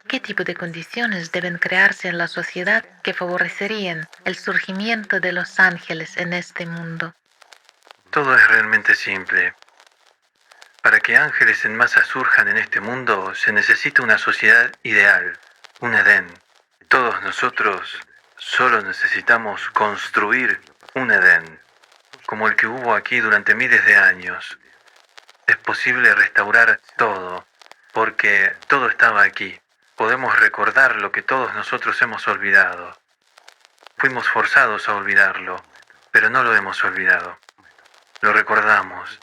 ¿Qué tipo de condiciones deben crearse en la sociedad que favorecerían el surgimiento de los ángeles en este mundo? Todo es realmente simple. Para que ángeles en masa surjan en este mundo se necesita una sociedad ideal, un Edén. Todos nosotros solo necesitamos construir un Edén, como el que hubo aquí durante miles de años. Es posible restaurar todo, porque todo estaba aquí. Podemos recordar lo que todos nosotros hemos olvidado. Fuimos forzados a olvidarlo, pero no lo hemos olvidado. Lo recordamos.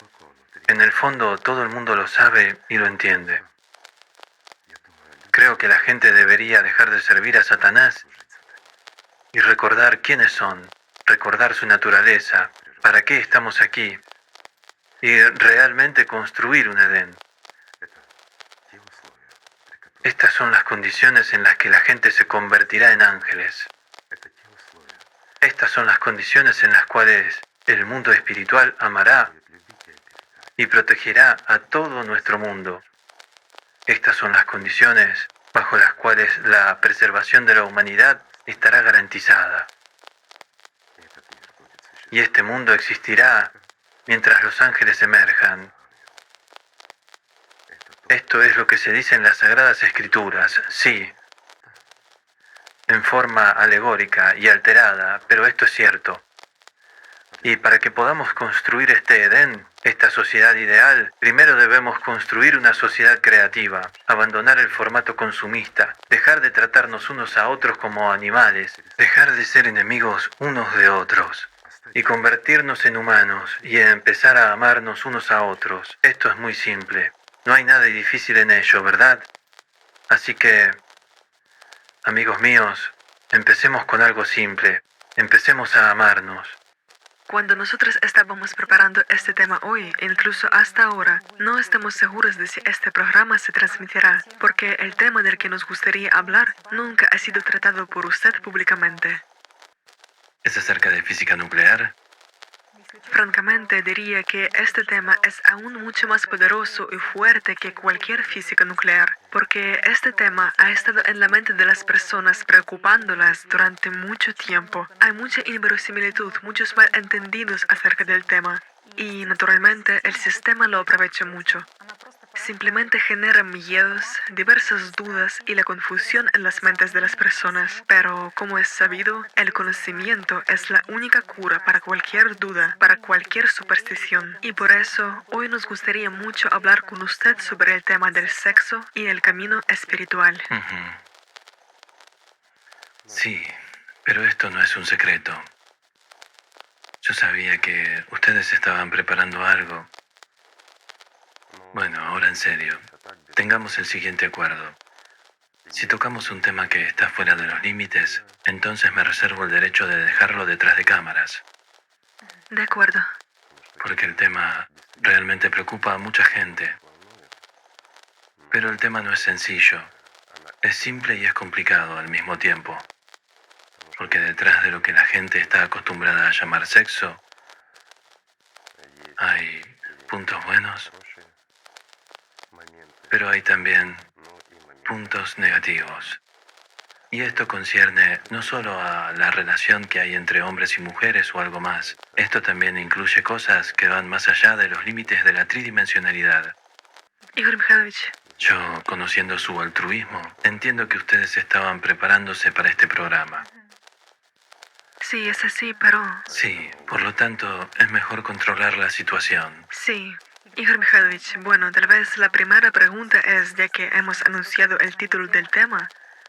En el fondo todo el mundo lo sabe y lo entiende. Creo que la gente debería dejar de servir a Satanás y recordar quiénes son, recordar su naturaleza, para qué estamos aquí y realmente construir un Edén. Estas son las condiciones en las que la gente se convertirá en ángeles. Estas son las condiciones en las cuales el mundo espiritual amará y protegerá a todo nuestro mundo. Estas son las condiciones bajo las cuales la preservación de la humanidad estará garantizada. Y este mundo existirá mientras los ángeles emerjan. Esto es lo que se dice en las Sagradas Escrituras, sí, en forma alegórica y alterada, pero esto es cierto. Y para que podamos construir este Edén, esta sociedad ideal, primero debemos construir una sociedad creativa, abandonar el formato consumista, dejar de tratarnos unos a otros como animales, dejar de ser enemigos unos de otros, y convertirnos en humanos y empezar a amarnos unos a otros. Esto es muy simple. No hay nada difícil en ello, ¿verdad? Así que, amigos míos, empecemos con algo simple. Empecemos a amarnos. Cuando nosotros estábamos preparando este tema hoy, e incluso hasta ahora, no estamos seguros de si este programa se transmitirá, porque el tema del que nos gustaría hablar nunca ha sido tratado por usted públicamente. ¿Es acerca de física nuclear? Francamente, diría que este tema es aún mucho más poderoso y fuerte que cualquier física nuclear, porque este tema ha estado en la mente de las personas preocupándolas durante mucho tiempo. Hay mucha inverosimilitud, muchos malentendidos acerca del tema, y naturalmente el sistema lo aprovecha mucho. Simplemente genera miedos, diversas dudas y la confusión en las mentes de las personas. Pero, como es sabido, el conocimiento es la única cura para cualquier duda, para cualquier superstición. Y por eso, hoy nos gustaría mucho hablar con usted sobre el tema del sexo y el camino espiritual. Sí, pero esto no es un secreto. Yo sabía que ustedes estaban preparando algo. Bueno, ahora en serio, tengamos el siguiente acuerdo. Si tocamos un tema que está fuera de los límites, entonces me reservo el derecho de dejarlo detrás de cámaras. De acuerdo. Porque el tema realmente preocupa a mucha gente. Pero el tema no es sencillo. Es simple y es complicado al mismo tiempo. Porque detrás de lo que la gente está acostumbrada a llamar sexo, hay puntos buenos, pero hay también puntos negativos. Y esto concierne no solo a la relación que hay entre hombres y mujeres o algo más. Esto también incluye cosas que van más allá de los límites de la tridimensionalidad. Igor Mikhailovich. Yo, conociendo su altruismo, entiendo que ustedes estaban preparándose para este programa. Sí, es así, pero... Sí, por lo tanto, es mejor controlar la situación. Sí. Igor Mikhailovich, bueno, tal vez la primera pregunta es, ya que hemos anunciado el título del tema,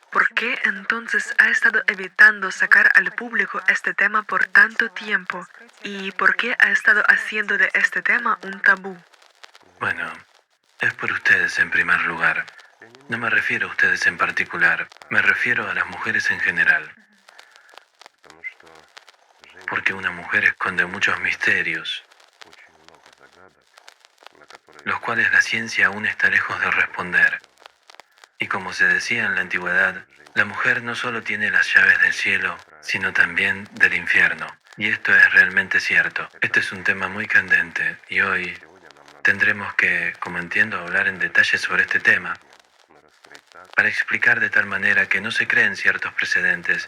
¿por qué entonces ha estado evitando sacar al público este tema por tanto tiempo? ¿Y por qué ha estado haciendo de este tema un tabú? Bueno, es por ustedes en primer lugar. No me refiero a ustedes en particular, me refiero a las mujeres en general. Porque una mujer esconde muchos misterios, los cuales la ciencia aún está lejos de responder. Y como se decía en la antigüedad, la mujer no solo tiene las llaves del cielo, sino también del infierno. Y esto es realmente cierto. Este es un tema muy candente y hoy tendremos que, como entiendo, hablar en detalle sobre este tema. para explicar de tal manera que no se creen ciertos precedentes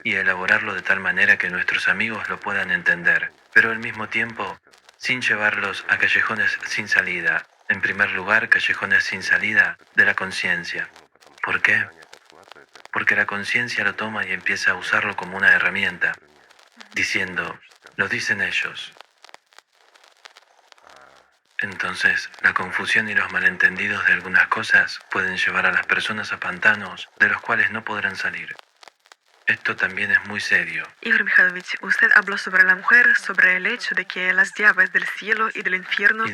y elaborarlo de tal manera que nuestros amigos lo puedan entender, pero al mismo tiempo sin llevarlos a callejones sin salida. En primer lugar, callejones sin salida de la conciencia. ¿Por qué? Porque la conciencia lo toma y empieza a usarlo como una herramienta, diciendo, lo dicen ellos. Entonces, la confusión y los malentendidos de algunas cosas pueden llevar a las personas a pantanos de los cuales no podrán salir. Esto también es muy serio. Igor Mikhailovich, usted habló sobre la mujer, sobre el hecho de que las llaves del cielo y del infierno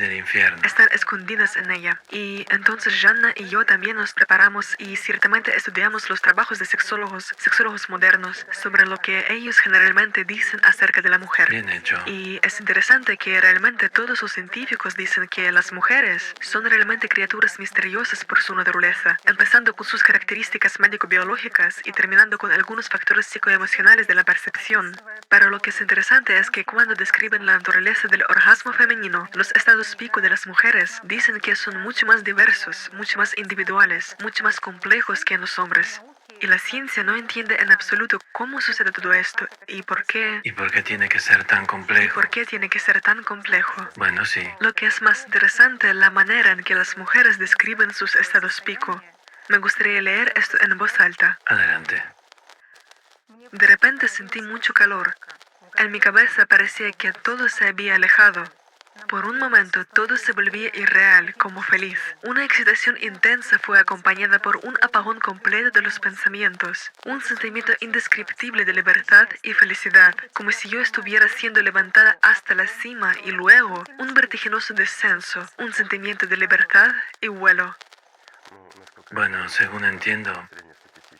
están escondidas en ella. Y entonces Janna y yo también nos preparamos y ciertamente estudiamos los trabajos de sexólogos modernos, sobre lo que ellos generalmente dicen acerca de la mujer. Bien hecho. Y es interesante que realmente todos los científicos dicen que las mujeres son realmente criaturas misteriosas por su naturaleza, empezando con sus características médico-biológicas y terminando con algunos factores psicoemocionales de la percepción. Pero lo que es interesante es que cuando describen la naturaleza del orgasmo femenino, los estados pico de las mujeres dicen que son mucho más diversos, mucho más individuales, mucho más complejos que en los hombres. Y la ciencia no entiende en absoluto cómo sucede todo esto y por qué. ¿Y por qué tiene que ser tan complejo? ¿Por qué tiene que ser tan complejo? Bueno, sí. Lo que es más interesante es la manera en que las mujeres describen sus estados pico. Me gustaría leer esto en voz alta. Adelante. De repente sentí mucho calor. En mi cabeza parecía que todo se había alejado. Por un momento todo se volvía irreal, como feliz. Una excitación intensa fue acompañada por un apagón completo de los pensamientos. Un sentimiento indescriptible de libertad y felicidad, como si yo estuviera siendo levantada hasta la cima y luego un vertiginoso descenso, un sentimiento de libertad y vuelo. Bueno, según entiendo,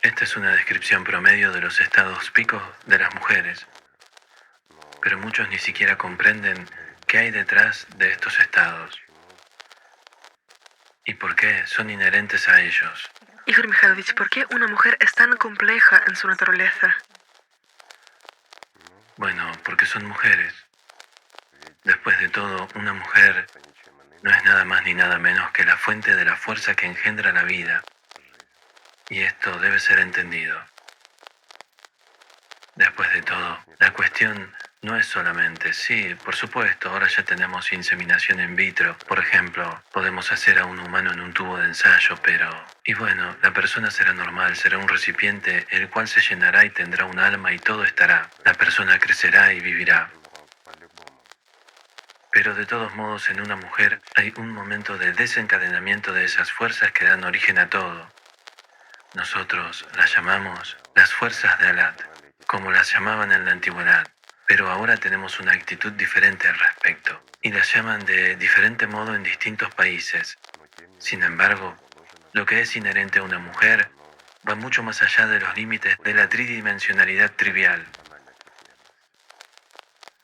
esta es una descripción promedio de los estados picos de las mujeres. Pero muchos ni siquiera comprenden qué hay detrás de estos estados y por qué son inherentes a ellos. Igor Mikhailovich, ¿por qué una mujer es tan compleja en su naturaleza? Bueno, porque son mujeres. Después de todo, una mujer no es nada más ni nada menos que la fuente de la fuerza que engendra la vida. Y esto debe ser entendido. Después de todo, la cuestión no es solamente, sí, por supuesto, ahora ya tenemos inseminación in vitro, por ejemplo, podemos hacer a un humano en un tubo de ensayo, pero... Y bueno, la persona será normal, será un recipiente, el cual se llenará y tendrá un alma y todo estará. La persona crecerá y vivirá. Pero de todos modos, en una mujer hay un momento de desencadenamiento de esas fuerzas que dan origen a todo. Nosotros las llamamos las fuerzas de Alat, como las llamaban en la antigüedad, pero ahora tenemos una actitud diferente al respecto, y las llaman de diferente modo en distintos países. Sin embargo, lo que es inherente a una mujer va mucho más allá de los límites de la tridimensionalidad trivial.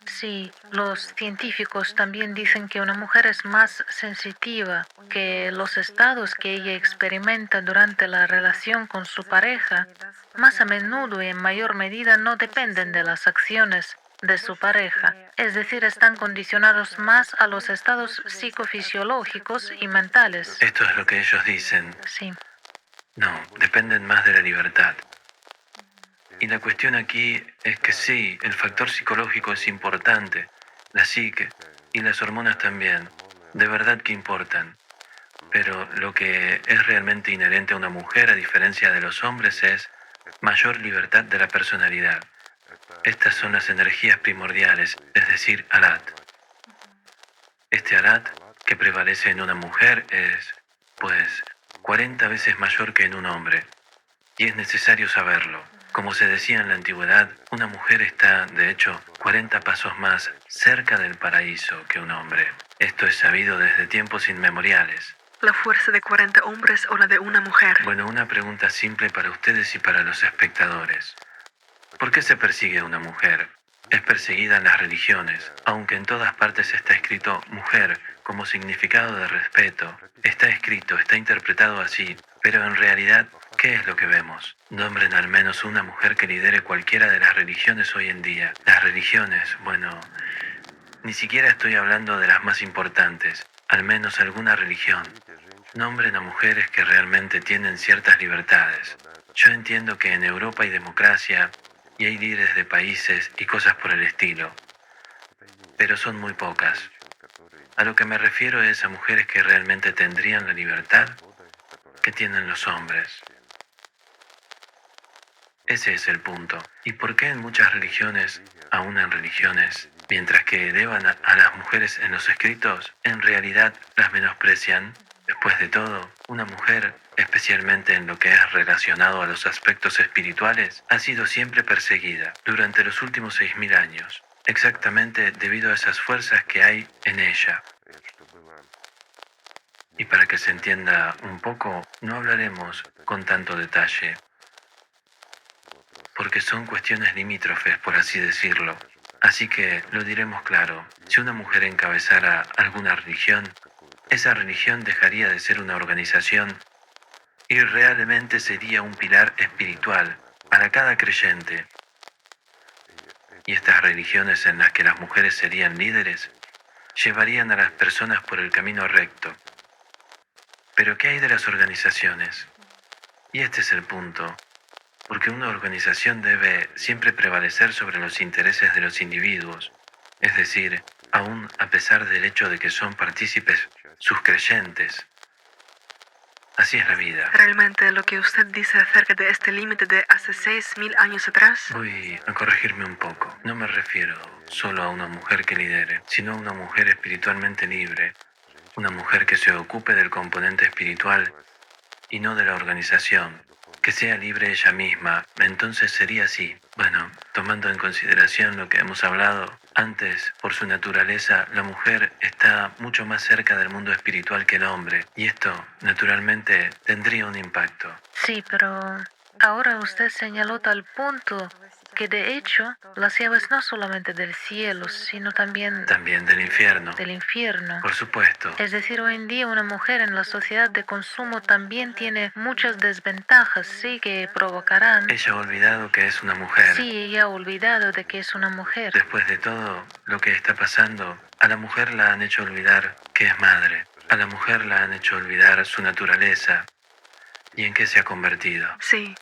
Sí, los científicos también dicen que una mujer es más sensitiva, que los estados que ella experimenta durante la relación con su pareja, más a menudo y en mayor medida no dependen de las acciones de su pareja, es decir, están condicionados más a los estados psicofisiológicos y mentales. Esto es lo que ellos dicen. Sí. No, dependen más de la libertad. Y la cuestión aquí es que sí, el factor psicológico es importante, la psique y las hormonas también, de verdad que importan. Pero lo que es realmente inherente a una mujer, a diferencia de los hombres, es mayor libertad de la personalidad. Estas son las energías primordiales, es decir, Alat. Este Alat que prevalece en una mujer es, pues, 40 veces mayor que en un hombre. Y es necesario saberlo. Como se decía en la antigüedad, una mujer está, de hecho, 40 pasos más cerca del paraíso que un hombre. Esto es sabido desde tiempos inmemoriales. ¿La fuerza de 40 hombres o la de una mujer? Bueno, una pregunta simple para ustedes y para los espectadores. ¿Por qué se persigue a una mujer? Es perseguida en las religiones, aunque en todas partes está escrito mujer como significado de respeto. Está escrito, está interpretado así, pero en realidad, ¿qué es lo que vemos? Nombren al menos una mujer que lidere cualquiera de las religiones hoy en día. Las religiones, bueno, ni siquiera estoy hablando de las más importantes, al menos alguna religión. nombren a mujeres que realmente tienen ciertas libertades. Yo entiendo que en Europa hay democracia y hay líderes de países y cosas por el estilo, pero son muy pocas. A lo que me refiero es a mujeres que realmente tendrían la libertad que tienen los hombres. Ese es el punto. ¿Y por qué en muchas religiones, aún en religiones, mientras que elevan a las mujeres en los escritos, en realidad las menosprecian? Después de todo, una mujer, especialmente en lo que es relacionado a los aspectos espirituales, ha sido siempre perseguida durante los últimos 6000 años, exactamente debido a esas fuerzas que hay en ella. Y para que se entienda un poco, no hablaremos con tanto detalle, porque son cuestiones limítrofes, por así decirlo. Así que lo diremos claro, si una mujer encabezara alguna religión, esa religión dejaría de ser una organización y realmente sería un pilar espiritual para cada creyente. Y estas religiones en las que las mujeres serían líderes, llevarían a las personas por el camino recto. Pero ¿qué hay de las organizaciones? Y este es el punto. Porque una organización debe siempre prevalecer sobre los intereses de los individuos, es decir, aún a pesar del hecho de que son partícipes sus creyentes. Así es la vida. Realmente lo que usted dice acerca de este límite de hace 6000 años atrás, Voy a corregirme un poco. No me refiero solo a una mujer que lidere, sino a una mujer espiritualmente libre, una mujer que se ocupe del componente espiritual y no de la organización. Que sea libre ella misma, entonces sería así. Bueno, tomando en consideración lo que hemos hablado antes, por su naturaleza, la mujer está mucho más cerca del mundo espiritual que el hombre, y esto, naturalmente, tendría un impacto. Sí, pero ahora usted señaló tal punto que de hecho las llaves no solamente del cielo, sino también También del infierno. del infierno. Por supuesto. Es decir, hoy en día una mujer en la sociedad de consumo también tiene muchas desventajas, sí, que provocarán. Ella ha olvidado que es una mujer. Sí, ella ha olvidado de que es una mujer. Después de todo lo que está pasando, a la mujer la han hecho olvidar que es madre. A la mujer la han hecho olvidar su naturaleza y en qué se ha convertido. sí.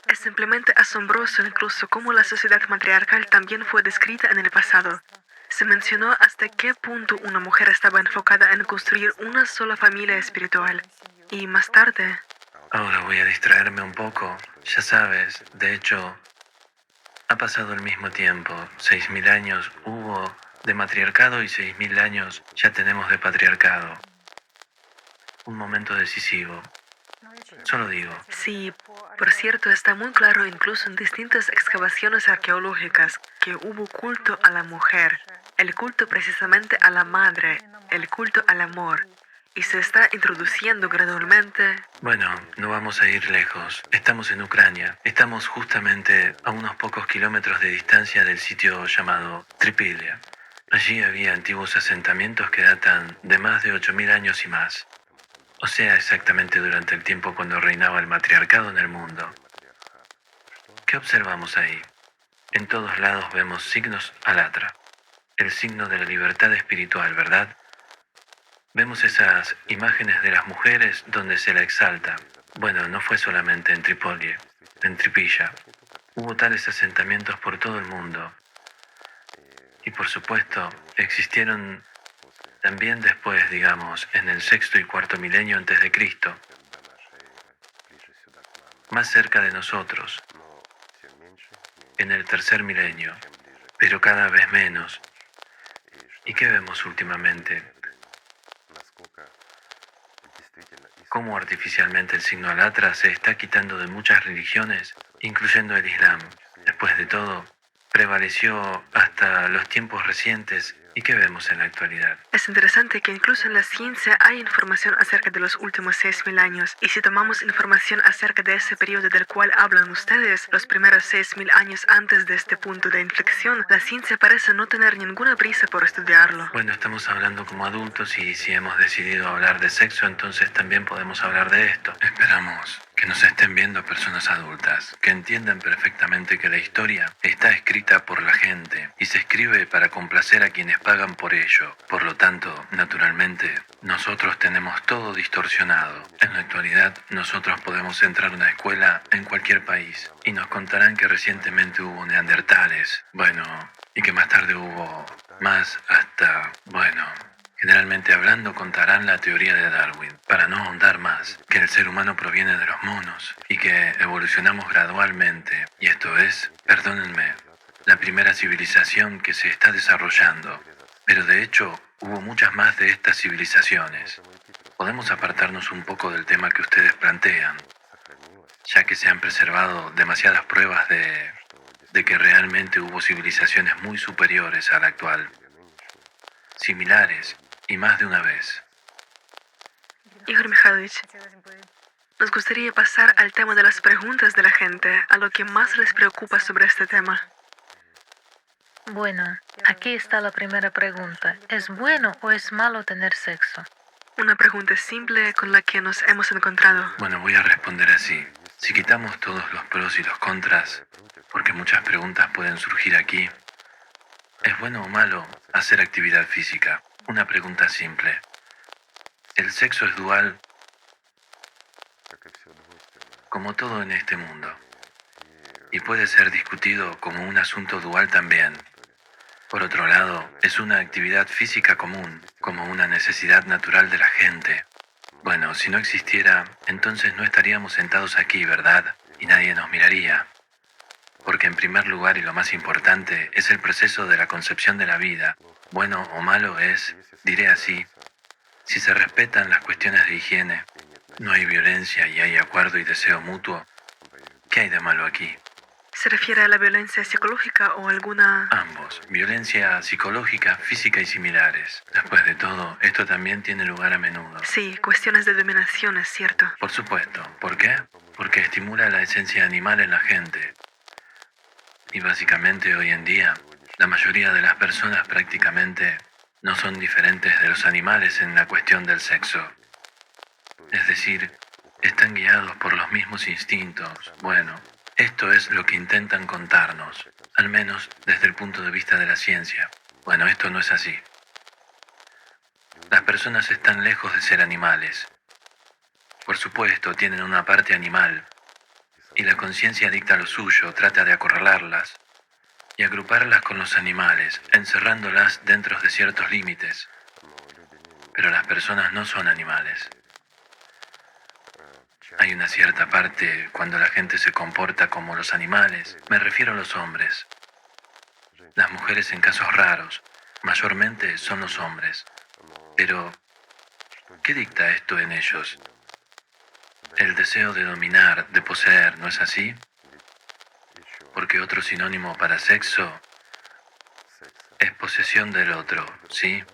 Es simplemente asombroso incluso cómo la sociedad matriarcal también fue descrita en el pasado. Se mencionó hasta qué punto una mujer estaba enfocada en construir una sola familia espiritual. Y más tarde, Ahora voy a distraerme un poco. Ya sabes, de hecho, ha pasado el mismo tiempo. 6000 años hubo de matriarcado y 6000 años ya tenemos de patriarcado. Un momento decisivo. Solo digo. sí, por cierto, está muy claro incluso en distintas excavaciones arqueológicas que hubo culto a la mujer, el culto precisamente a la madre, el culto al amor, y se está introduciendo gradualmente. Bueno, no vamos a ir lejos. Estamos en Ucrania. Estamos justamente a unos pocos kilómetros de distancia del sitio llamado Tripilia. Allí había antiguos asentamientos que datan de más de 8000 años y más. O sea, exactamente durante el tiempo cuando reinaba el matriarcado en el mundo. ¿Qué observamos ahí? En todos lados vemos signos alatra. El signo de la libertad espiritual, ¿verdad? Vemos esas imágenes de las mujeres donde se la exalta. Bueno, no fue solamente en Trípoli, en Tripilla. Hubo tales asentamientos por todo el mundo. Y por supuesto, existieron también después, digamos, en el sexto y cuarto milenio antes de Cristo, más cerca de nosotros, en el tercer milenio, pero cada vez menos. ¿Y qué vemos últimamente? Cómo artificialmente el signo alatra se está quitando de muchas religiones, incluyendo el Islam. Después de todo, prevaleció hasta los tiempos recientes. ¿Y qué vemos en la actualidad? Es interesante que incluso en la ciencia hay información acerca de los últimos 6000 años, y si tomamos información acerca de ese periodo del cual hablan ustedes, los primeros 6000 años antes de este punto de inflexión, la ciencia parece no tener ninguna prisa por estudiarlo. Bueno, estamos hablando como adultos y si hemos decidido hablar de sexo, entonces también podemos hablar de esto. Esperamos que nos estén viendo personas adultas, que entiendan perfectamente que la historia está escrita por la gente y se escribe para complacer a quienes pagan por ello. Por lo tanto, tanto, naturalmente, nosotros tenemos todo distorsionado. En la actualidad, nosotros podemos entrar a una escuela en cualquier país y nos contarán que recientemente hubo neandertales, y que más tarde hubo más hasta, generalmente hablando contarán la teoría de Darwin, para no ahondar más, que el ser humano proviene de los monos y que evolucionamos gradualmente, y esto es, perdónenme, la primera civilización que se está desarrollando. Pero de hecho, hubo muchas más de estas civilizaciones. Podemos apartarnos un poco del tema que ustedes plantean, ya que se han preservado demasiadas pruebas de que realmente hubo civilizaciones muy superiores a la actual, similares y más de una vez. Igor Mikhailovich, nos gustaría pasar al tema de las preguntas de la gente, a lo que más les preocupa sobre este tema. Bueno, aquí está la primera pregunta. ¿Es bueno o es malo tener sexo? Una pregunta simple con la que nos hemos encontrado. Bueno, voy a responder así. Si quitamos todos los pros y los contras, porque muchas preguntas pueden surgir aquí, ¿es bueno o malo hacer actividad física? Una pregunta simple. ¿El sexo es dual? Como todo en este mundo. Y puede ser discutido como un asunto dual también. Por otro lado, es una actividad física común, como una necesidad natural de la gente. Bueno, si no existiera, entonces no estaríamos sentados aquí, ¿verdad? Y nadie nos miraría. Porque en primer lugar y lo más importante es el proceso de la concepción de la vida. Bueno o malo es, diré así, si se respetan las cuestiones de higiene, no hay violencia y hay acuerdo y deseo mutuo, ¿qué hay de malo aquí? ¿Se refiere a la violencia psicológica o alguna...? Ambos, violencia psicológica, física y similares. Después de todo, esto también tiene lugar a menudo. Sí, cuestiones de dominación, es cierto. Por supuesto. ¿Por qué? Porque estimula la esencia animal en la gente. Y básicamente hoy en día, la mayoría de las personas prácticamente no son diferentes de los animales en la cuestión del sexo. Es decir, están guiados por los mismos instintos. Bueno, esto es lo que intentan contarnos, al menos desde el punto de vista de la ciencia. Bueno, esto no es así. Las personas están lejos de ser animales. Por supuesto, tienen una parte animal, y la conciencia dicta lo suyo, trata de acorralarlas y agruparlas con los animales, encerrándolas dentro de ciertos límites. Pero las personas no son animales. Hay una cierta parte cuando la gente se comporta como los animales, me refiero a los hombres. Las mujeres en casos raros, mayormente son los hombres. Pero, ¿qué dicta esto en ellos? El deseo de dominar, de poseer, ¿no es así? Porque otro sinónimo para sexo es posesión del otro, ¿sí?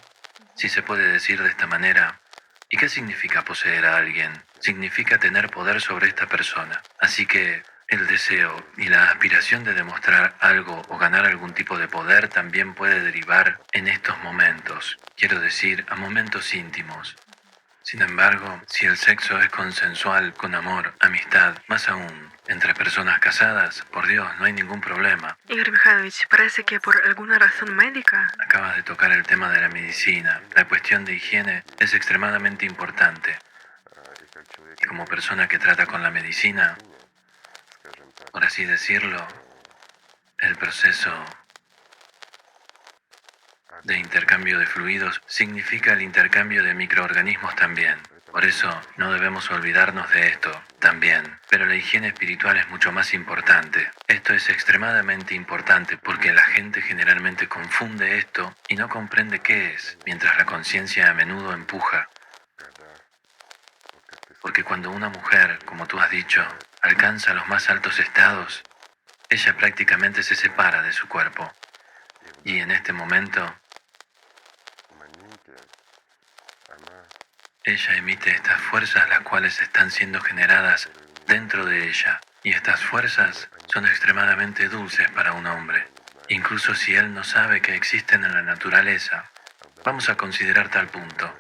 Si se puede decir de esta manera. ¿Y qué significa poseer a alguien? Significa tener poder sobre esta persona. Así que el deseo y la aspiración de demostrar algo o ganar algún tipo de poder también puede derivar en estos momentos. Quiero decir, a momentos íntimos. Sin embargo, si el sexo es consensual, con amor, amistad, más aún, entre personas casadas, por Dios, no hay ningún problema. Igor Mikhailovich, parece que por alguna razón médica... Acabas de tocar el tema de la medicina. La cuestión de higiene es extremadamente importante. Y como persona que trata con la medicina, por así decirlo, el proceso de intercambio de fluidos significa el intercambio de microorganismos también. Por eso no debemos olvidarnos de esto también. Pero la higiene espiritual es mucho más importante. Esto es extremadamente importante porque la gente generalmente confunde esto y no comprende qué es, mientras la conciencia a menudo empuja. Porque cuando una mujer, como tú has dicho, alcanza los más altos estados, ella prácticamente se separa de su cuerpo. Y en este momento, ella emite estas fuerzas las cuales están siendo generadas dentro de ella. Y estas fuerzas son extremadamente dulces para un hombre. Incluso si él no sabe que existen en la naturaleza. Vamos a considerar tal punto.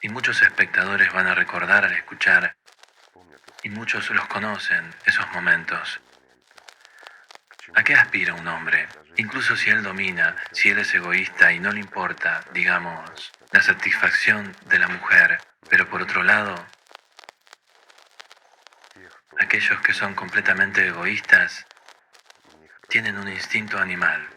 Y muchos espectadores van a recordar al escuchar, y muchos los conocen, esos momentos. ¿A qué aspira un hombre? Incluso si él domina, si él es egoísta y no le importa, digamos, la satisfacción de la mujer, pero por otro lado, aquellos que son completamente egoístas tienen un instinto animal.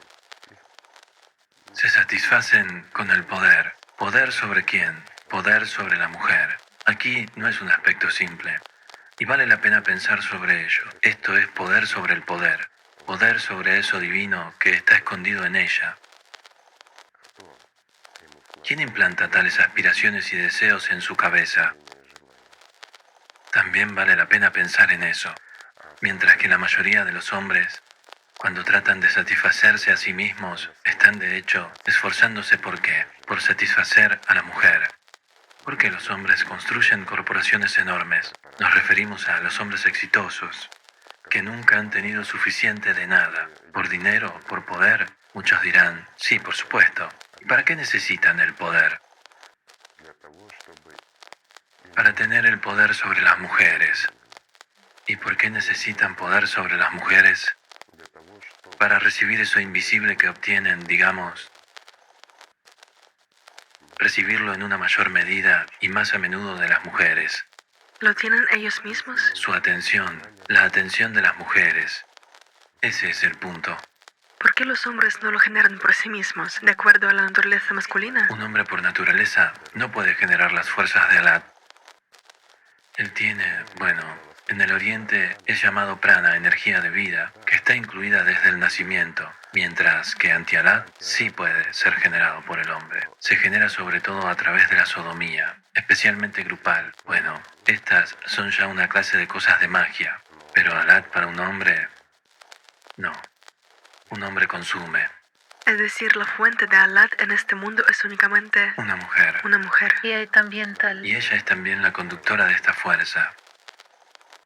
Se satisfacen con el poder. ¿Poder sobre quién? Poder sobre la mujer. Aquí no es un aspecto simple. Y vale la pena pensar sobre ello. Esto es poder sobre el poder. Poder sobre eso divino que está escondido en ella. ¿Quién implanta tales aspiraciones y deseos en su cabeza? También vale la pena pensar en eso. Mientras que la mayoría de los hombres, cuando tratan de satisfacerse a sí mismos, están de hecho esforzándose ¿por qué? Por satisfacer a la mujer. Porque los hombres construyen corporaciones enormes. Nos referimos a los hombres exitosos, que nunca han tenido suficiente de nada. Por dinero, por poder, muchos dirán, sí, por supuesto. ¿Y para qué necesitan el poder? Para tener el poder sobre las mujeres. ¿Y por qué necesitan poder sobre las mujeres? Para recibir eso invisible que obtienen, digamos, recibirlo en una mayor medida y más a menudo de las mujeres. ¿Lo tienen ellos mismos? Su atención, la atención de las mujeres. Ese es el punto. ¿Por qué los hombres no lo generan por sí mismos, de acuerdo a la naturaleza masculina? Un hombre por naturaleza no puede generar las fuerzas de Alat. Él tiene, en el oriente es llamado prana, energía de vida, que está incluida desde el nacimiento, mientras que Anti-Alat sí puede ser generado por el hombre. Se genera sobre todo a través de la sodomía, especialmente grupal. Estas son ya una clase de cosas de magia, pero Alat para un hombre, no. Un hombre consume. Es decir, la fuente de Alat en este mundo es únicamente Una mujer. una mujer. Y hay también tal. Y ella es también la conductora de esta fuerza.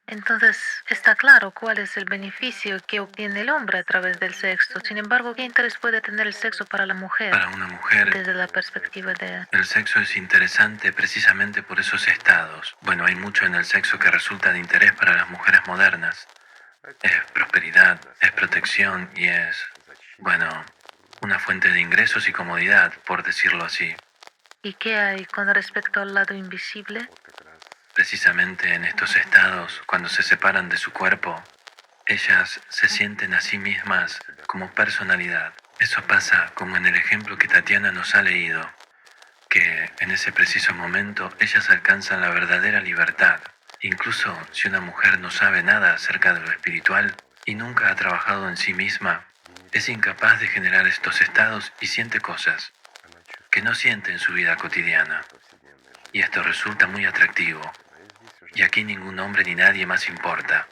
Entonces, está claro cuál es el beneficio que obtiene el hombre a través del sexo. Sin embargo, ¿qué interés puede tener el sexo para la mujer? Para una mujer, Desde la perspectiva de... el sexo es interesante precisamente por esos estados. Hay mucho en el sexo que resulta de interés para las mujeres modernas. Es prosperidad, es protección y es, una fuente de ingresos y comodidad, por decirlo así. ¿Y qué hay con respecto al lado invisible? Precisamente en estos estados, cuando se separan de su cuerpo, ellas se sienten a sí mismas como personalidad. Eso pasa como en el ejemplo que Tatiana nos ha leído, que en ese preciso momento ellas alcanzan la verdadera libertad. Incluso si una mujer no sabe nada acerca de lo espiritual y nunca ha trabajado en sí misma, es incapaz de generar estos estados y siente cosas que no siente en su vida cotidiana. Y esto resulta muy atractivo. Y aquí ningún hombre ni nadie más importa.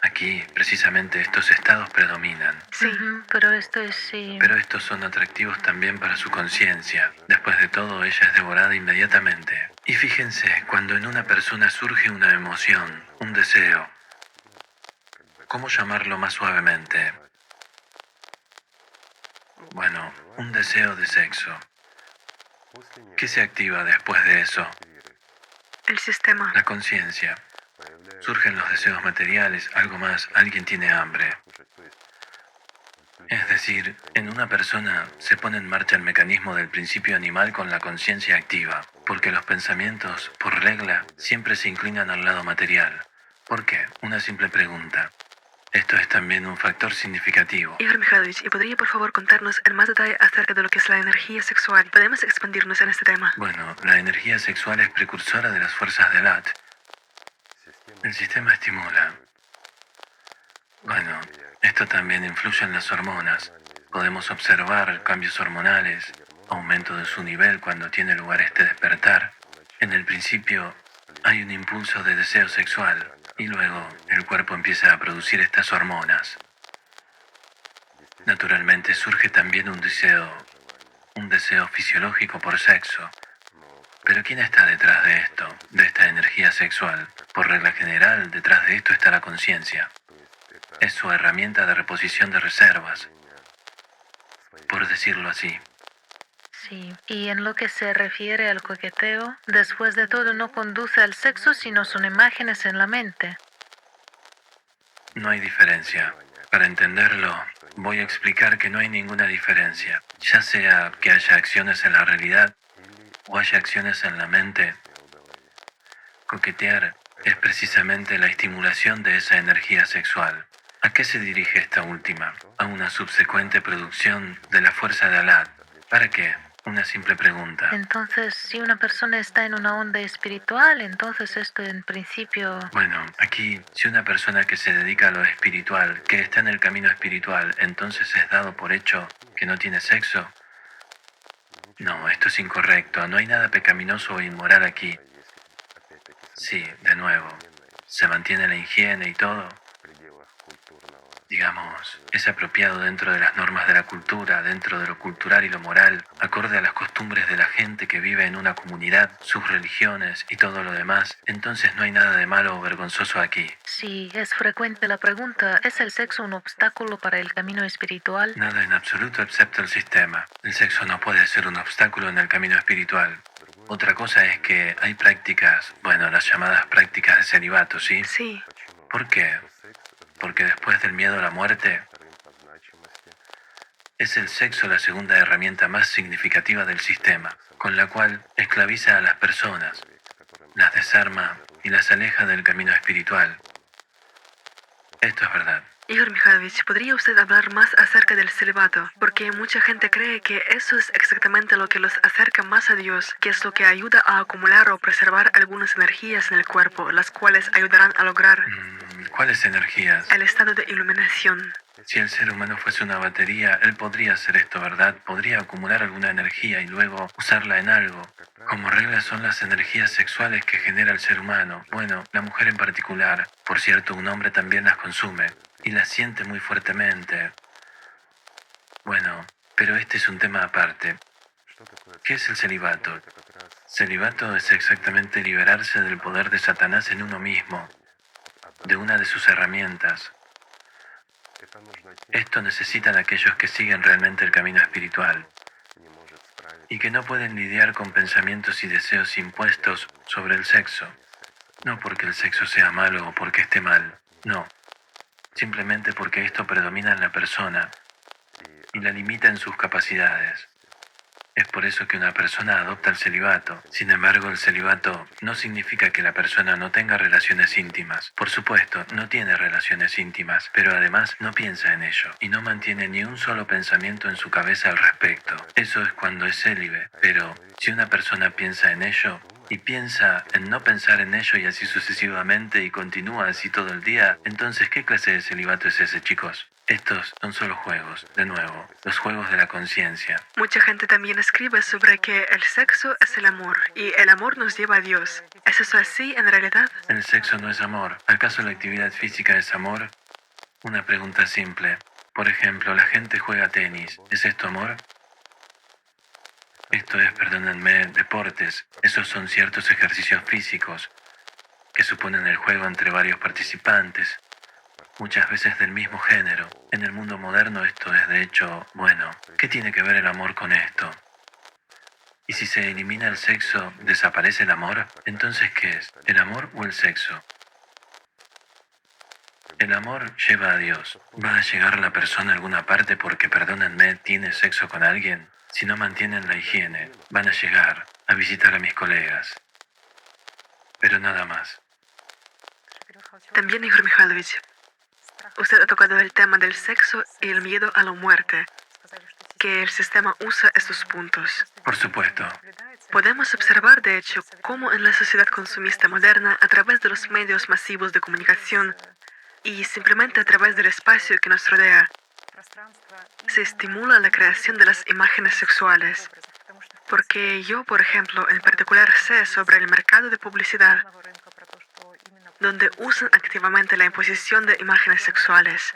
Aquí, precisamente, estos estados predominan. Sí. Pero esto es sí. Pero estos son atractivos también para su conciencia. Después de todo, ella es devorada inmediatamente. Y fíjense, cuando en una persona surge una emoción, un deseo, ¿cómo llamarlo más suavemente? Un deseo de sexo. ¿Qué se activa después de eso? El sistema. La conciencia. Surgen los deseos materiales, algo más, alguien tiene hambre. Es decir, en una persona se pone en marcha el mecanismo del principio animal con la conciencia activa, porque los pensamientos, por regla, siempre se inclinan al lado material. ¿Por qué? Una simple pregunta. Esto es también un factor significativo. Igor Mikhailovich, ¿y podría por favor contarnos en más detalle acerca de lo que es la energía sexual? ¿Podemos expandirnos en este tema? La energía sexual es precursora de las fuerzas de Alat. El sistema estimula. Esto también influye en las hormonas. Podemos observar cambios hormonales, aumento de su nivel cuando tiene lugar este despertar. En el principio hay un impulso de deseo sexual y luego el cuerpo empieza a producir estas hormonas. Naturalmente surge también un deseo fisiológico por sexo. Pero ¿quién está detrás de esto, de esta energía sexual? Por regla general, detrás de esto está la conciencia. Es su herramienta de reposición de reservas, por decirlo así. Sí. Y en lo que se refiere al coqueteo, después de todo no conduce al sexo, sino son imágenes en la mente. No hay diferencia. Para entenderlo, voy a explicar que no hay ninguna diferencia, ya sea que haya acciones en la realidad o haya acciones en la mente. Coquetear es precisamente la estimulación de esa energía sexual. ¿A qué se dirige esta última? A una subsecuente producción de la fuerza de Alá. ¿Para qué? Una simple pregunta. Entonces, si una persona está en una onda espiritual, entonces esto en principio... Bueno, aquí, si una persona que se dedica a lo espiritual, que está en el camino espiritual, entonces es dado por hecho que no tiene sexo. No, esto es incorrecto. No hay nada pecaminoso o inmoral aquí. Sí, de nuevo, se mantiene la higiene y todo. Digamos, es apropiado dentro de las normas de la cultura, dentro de lo cultural y lo moral, acorde a las costumbres de la gente que vive en una comunidad, sus religiones y todo lo demás. Entonces no hay nada de malo o vergonzoso aquí. Sí, es frecuente la pregunta, ¿es el sexo un obstáculo para el camino espiritual? Nada en absoluto excepto el sistema. El sexo no puede ser un obstáculo en el camino espiritual. Otra cosa es que hay prácticas, bueno, las llamadas prácticas de celibato, ¿sí? Sí, ¿Por qué? Porque después del miedo a la muerte, es el sexo la segunda herramienta más significativa del sistema, con la cual esclaviza a las personas, las desarma y las aleja del camino espiritual. Esto es verdad. Igor Mikhailovich, ¿podría usted hablar más acerca del celibato? Porque mucha gente cree que eso es exactamente lo que los acerca más a Dios, que es lo que ayuda a acumular o preservar algunas energías en el cuerpo, las cuales ayudarán a lograr ¿Cuáles energías? el estado de iluminación. Si el ser humano fuese una batería, él podría hacer esto, ¿verdad? Podría acumular alguna energía y luego usarla en algo. Como regla son las energías sexuales que genera el ser humano. Bueno, la mujer en particular. Por cierto, un hombre también las consume y las siente muy fuertemente. Bueno, pero este es un tema aparte. ¿Qué es el celibato? Celibato es exactamente liberarse del poder de Satanás en uno mismo, de una de sus herramientas. Esto necesitan aquellos que siguen realmente el camino espiritual y que no pueden lidiar con pensamientos y deseos impuestos sobre el sexo. No porque el sexo sea malo o porque esté mal, no. Simplemente porque esto predomina en la persona y la limita en sus capacidades. Es por eso que una persona adopta el celibato. Sin embargo, el celibato no significa que la persona no tenga relaciones íntimas. Por supuesto, no tiene relaciones íntimas, pero además no piensa en ello y no mantiene ni un solo pensamiento en su cabeza al respecto. Eso es cuando es célibe. Pero si una persona piensa en ello y piensa en no pensar en ello y así sucesivamente y continúa así todo el día, entonces ¿qué clase de celibato es ese, chicos? Estos son solo juegos, de nuevo, los juegos de la conciencia. Mucha gente también escribe sobre que el sexo es el amor y el amor nos lleva a Dios. ¿Es eso así en realidad? El sexo no es amor. ¿Acaso la actividad física es amor? Una pregunta simple. Por ejemplo, la gente juega tenis. ¿Es esto amor? Esto es, perdónenme, deportes. Esos son ciertos ejercicios físicos que suponen el juego entre varios participantes, muchas veces del mismo género. En el mundo moderno esto es de hecho, bueno, ¿qué tiene que ver el amor con esto? ¿Y si se elimina el sexo, desaparece el amor? Entonces, ¿qué es? ¿El amor o el sexo? El amor lleva a Dios. ¿Va a llegar la persona a alguna parte porque, perdónenme, tiene sexo con alguien? Si no mantienen la higiene, van a llegar a visitar a mis colegas. Pero nada más. También, Igor Mikhailovich, usted ha tocado el tema del sexo y el miedo a la muerte, que el sistema usa estos puntos. Por supuesto. Podemos observar, de hecho, cómo en la sociedad consumista moderna, a través de los medios masivos de comunicación y simplemente a través del espacio que nos rodea, se estimula la creación de las imágenes sexuales. Porque yo, por ejemplo, en particular sé sobre el mercado de publicidad, donde usan activamente la imposición de imágenes sexuales.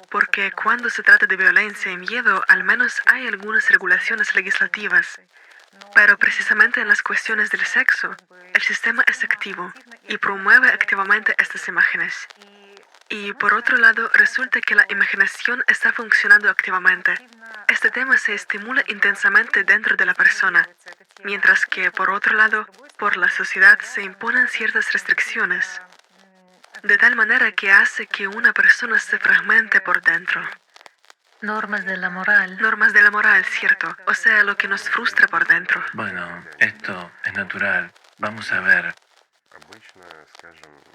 Porque cuando se trata de violencia y miedo, al menos hay algunas regulaciones legislativas. Pero precisamente en las cuestiones del sexo, el sistema es activo y promueve activamente estas imágenes. Y por otro lado, resulta que la imaginación está funcionando activamente. Este tema se estimula intensamente dentro de la persona, mientras que, por otro lado, por la sociedad se imponen ciertas restricciones. de tal manera que hace que una persona se fragmente por dentro. Normas de la moral. Normas de la moral, ¿cierto? O sea, lo que nos frustra por dentro. Bueno, esto es natural. Vamos a ver.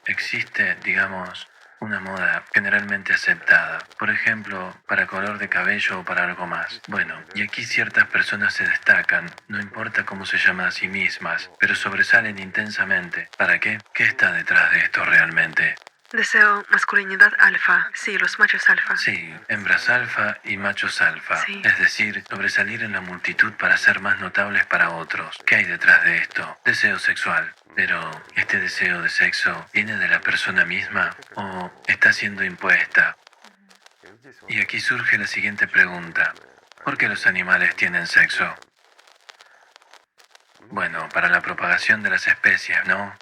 Existe, digamos, una moda generalmente aceptada, por ejemplo, para color de cabello o para algo más. Bueno, y aquí ciertas personas se destacan, no importa cómo se llaman a sí mismas, pero sobresalen intensamente. ¿Para qué? ¿Qué está detrás de esto realmente? Deseo masculinidad alfa. Sí, los machos alfa. Sí, hembras alfa y machos alfa. Sí. Es decir, sobresalir en la multitud para ser más notables para otros. ¿Qué hay detrás de esto? Deseo sexual. Pero, ¿este deseo de sexo viene de la persona misma o está siendo impuesta? Y aquí surge la siguiente pregunta. ¿Por qué los animales tienen sexo? Bueno, para la propagación de las especies, ¿no?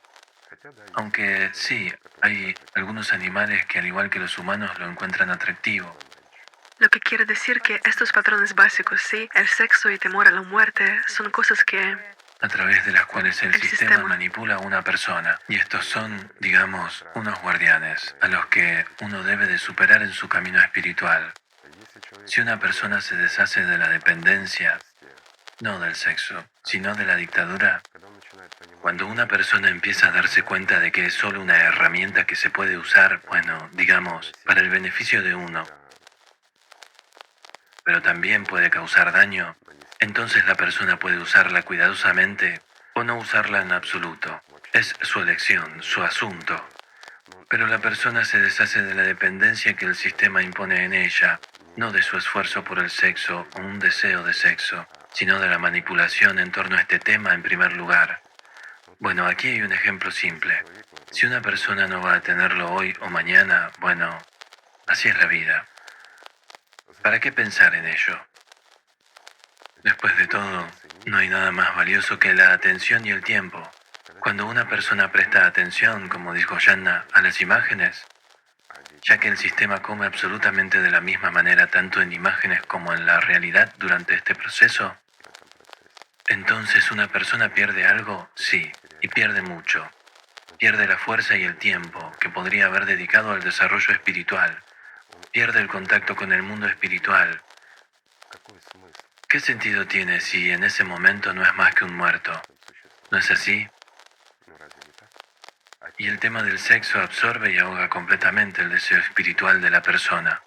Aunque sí, hay algunos animales que al igual que los humanos lo encuentran atractivo. Lo que quiere decir que estos patrones básicos, sí, el sexo y temor a la muerte, son cosas que... A través de las cuales el El sistema sistema. manipula a una persona. Y estos son, digamos, unos guardianes a los que uno debe de superar en su camino espiritual. Si una persona se deshace de la dependencia, no del sexo, sino de la dictadura, cuando una persona empieza a darse cuenta de que es solo una herramienta que se puede usar, bueno, digamos, para el beneficio de uno, pero también puede causar daño, entonces la persona puede usarla cuidadosamente o no usarla en absoluto. Es su elección, su asunto. Pero la persona se deshace de la dependencia que el sistema impone en ella, no de su esfuerzo por el sexo o un deseo de sexo, sino de la manipulación en torno a este tema en primer lugar. Bueno, aquí hay un ejemplo simple. Si una persona no va a tenerlo hoy o mañana, bueno, así es la vida. ¿Para qué pensar en ello? Después de todo, no hay nada más valioso que la atención y el tiempo. Cuando una persona presta atención, como dijo Yanna, a las imágenes, ya que el sistema come absolutamente de la misma manera tanto en imágenes como en la realidad durante este proceso, entonces una persona pierde algo, sí, y pierde mucho. Pierde la fuerza y el tiempo que podría haber dedicado al desarrollo espiritual. Pierde el contacto con el mundo espiritual. ¿Qué sentido tiene si en ese momento no es más que un muerto? ¿No es así? Y el tema del sexo absorbe y ahoga completamente el deseo espiritual de la persona.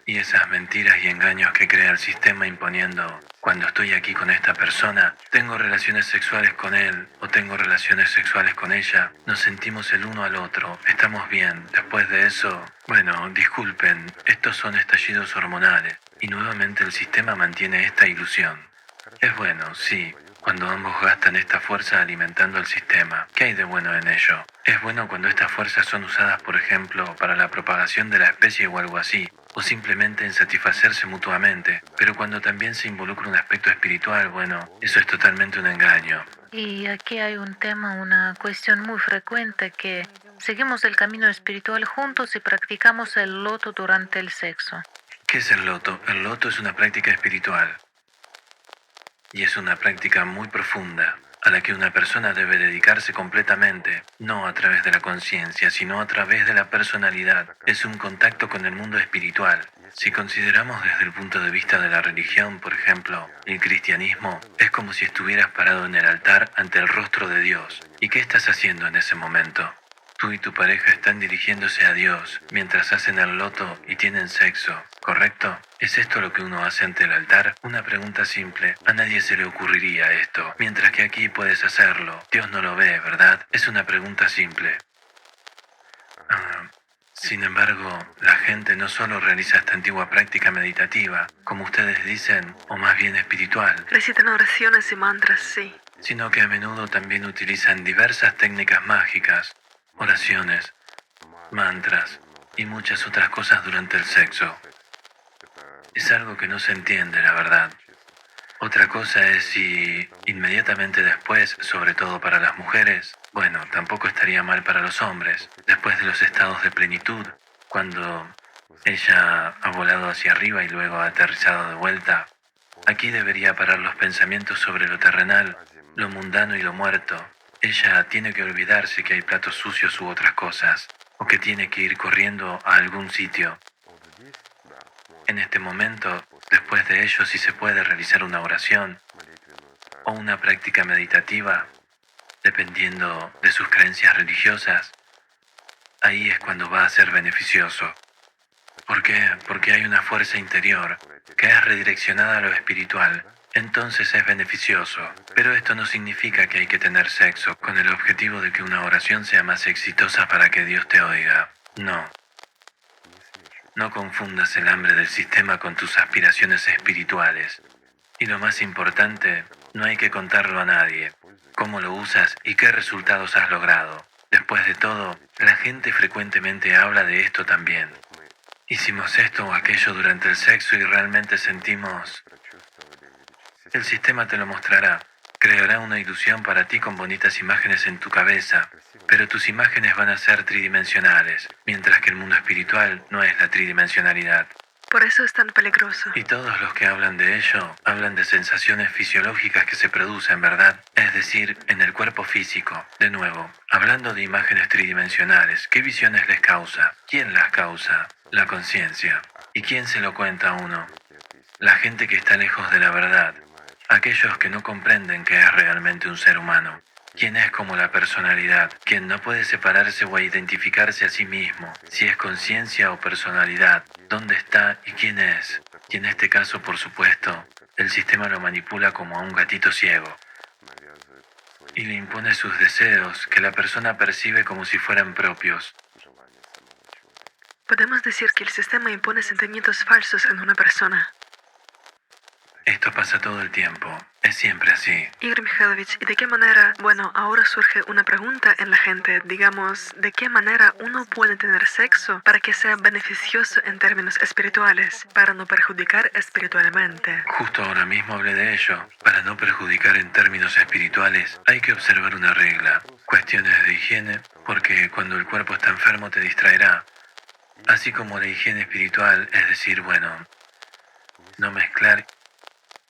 Y esas mentiras y engaños que crea el sistema imponiendo, cuando estoy aquí con esta persona, tengo relaciones sexuales con él o tengo relaciones sexuales con ella, nos sentimos el uno al otro, estamos bien, después de eso, bueno, disculpen, estos son estallidos hormonales, y nuevamente el sistema mantiene esta ilusión. Es bueno, sí, cuando ambos gastan esta fuerza alimentando el sistema. ¿Qué hay de bueno en ello? Es bueno cuando estas fuerzas son usadas, por ejemplo, para la propagación de la especie o algo así, o simplemente en satisfacerse mutuamente. Pero cuando también se involucra un aspecto espiritual, bueno, eso es totalmente un engaño. Y aquí hay un tema, una cuestión muy frecuente que seguimos el camino espiritual juntos y practicamos el loto durante el sexo. ¿Qué es el loto? El loto es una práctica espiritual. Y es una práctica muy profunda, a la que una persona debe dedicarse completamente, no a través de la conciencia, sino a través de la personalidad. Es un contacto con el mundo espiritual. Si consideramos desde el punto de vista de la religión, por ejemplo, el cristianismo, es como si estuvieras parado en el altar ante el rostro de Dios. ¿Y qué estás haciendo en ese momento? Tú y tu pareja están dirigiéndose a Dios mientras hacen el loto y tienen sexo, ¿correcto? ¿Es esto lo que uno hace ante el altar? Una pregunta simple. A nadie se le ocurriría esto, mientras que aquí puedes hacerlo. Dios no lo ve, ¿verdad? Es una pregunta simple. Sin embargo, la gente no solo realiza esta antigua práctica meditativa, como ustedes dicen, o más bien espiritual, Recitan oraciones y mantras, sí. sino que a menudo también utilizan diversas técnicas mágicas, oraciones, mantras y muchas otras cosas durante el sexo. Es algo que no se entiende, la verdad. Otra cosa es si inmediatamente después, sobre todo para las mujeres, bueno, tampoco estaría mal para los hombres, después de los estados de plenitud, cuando ella ha volado hacia arriba y luego ha aterrizado de vuelta, aquí debería parar los pensamientos sobre lo terrenal, lo mundano y lo muerto, ella tiene que olvidarse que hay platos sucios u otras cosas, o que tiene que ir corriendo a algún sitio. En este momento, después de ello, si se puede realizar una oración o una práctica meditativa, dependiendo de sus creencias religiosas, ahí es cuando va a ser beneficioso. ¿Por qué? Porque hay una fuerza interior que es redireccionada a lo espiritual. Entonces es beneficioso. Pero esto no significa que hay que tener sexo con el objetivo de que una oración sea más exitosa para que Dios te oiga. No. No confundas el hambre del sistema con tus aspiraciones espirituales. Y lo más importante, no hay que contarlo a nadie. Cómo lo usas y qué resultados has logrado. Después de todo, la gente frecuentemente habla de esto también. Hicimos esto o aquello durante el sexo y realmente sentimos... El sistema te lo mostrará. Creará una ilusión para ti con bonitas imágenes en tu cabeza, pero tus imágenes van a ser tridimensionales, mientras que el mundo espiritual no es la tridimensionalidad. Por eso es tan peligroso. Y todos los que hablan de ello, hablan de sensaciones fisiológicas que se producen, ¿verdad? Es decir, en el cuerpo físico. De nuevo, hablando de imágenes tridimensionales, ¿qué visiones les causa? ¿Quién las causa? La conciencia. ¿Y quién se lo cuenta a uno? La gente que está lejos de la verdad. Aquellos que no comprenden que es realmente un ser humano. Quien es como la personalidad, quien no puede separarse o identificarse a sí mismo, si es conciencia o personalidad, dónde está y quién es. Y en este caso, por supuesto, el sistema lo manipula como a un gatito ciego. Y le impone sus deseos que la persona percibe como si fueran propios. Podemos decir que el sistema impone sentimientos falsos en una persona. Esto pasa todo el tiempo. Es siempre así. Igor Mikhailovich, ¿y de qué manera? Bueno, ahora surge una pregunta en la gente, digamos, ¿de qué manera uno puede tener sexo para que sea beneficioso en términos espirituales, para no perjudicar espiritualmente? Justo ahora mismo hablé de ello. Para no perjudicar en términos espirituales, hay que observar una regla. Cuestiones de higiene, porque cuando el cuerpo está enfermo te distraerá. Así como la higiene espiritual, es decir, bueno, no mezclar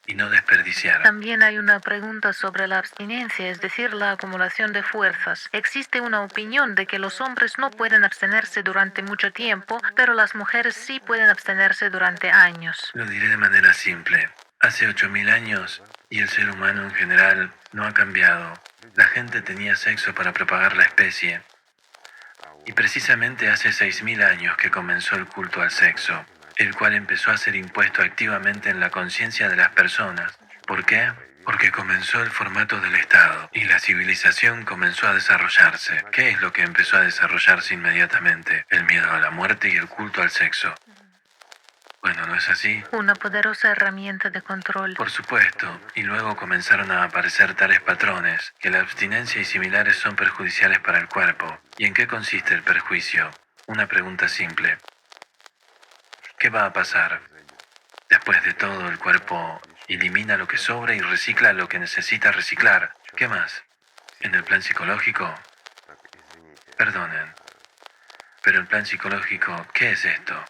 y no desperdiciar. También hay una pregunta sobre la abstinencia, es decir, la acumulación de fuerzas. Existe una opinión de que los hombres no pueden abstenerse durante mucho tiempo, pero las mujeres sí pueden abstenerse durante años. Lo diré de manera simple. Hace 8000 años, y el ser humano en general no ha cambiado. La gente tenía sexo para propagar la especie. Y precisamente hace 6000 años que comenzó el culto al sexo, el cual empezó a ser impuesto activamente en la conciencia de las personas. ¿Por qué? Porque comenzó el formato del Estado y la civilización comenzó a desarrollarse. ¿Qué es lo que empezó a desarrollarse inmediatamente? El miedo a la muerte y el culto al sexo. Bueno, ¿no es así? Una poderosa herramienta de control. Por supuesto, y luego comenzaron a aparecer tales patrones, que la abstinencia y similares son perjudiciales para el cuerpo. ¿Y en qué consiste el perjuicio? Una pregunta simple. ¿Qué va a pasar? Después de todo, el cuerpo elimina lo que sobra y recicla lo que necesita reciclar. ¿Qué más? En el plan psicológico... Perdonen, pero el plan psicológico, ¿qué es esto?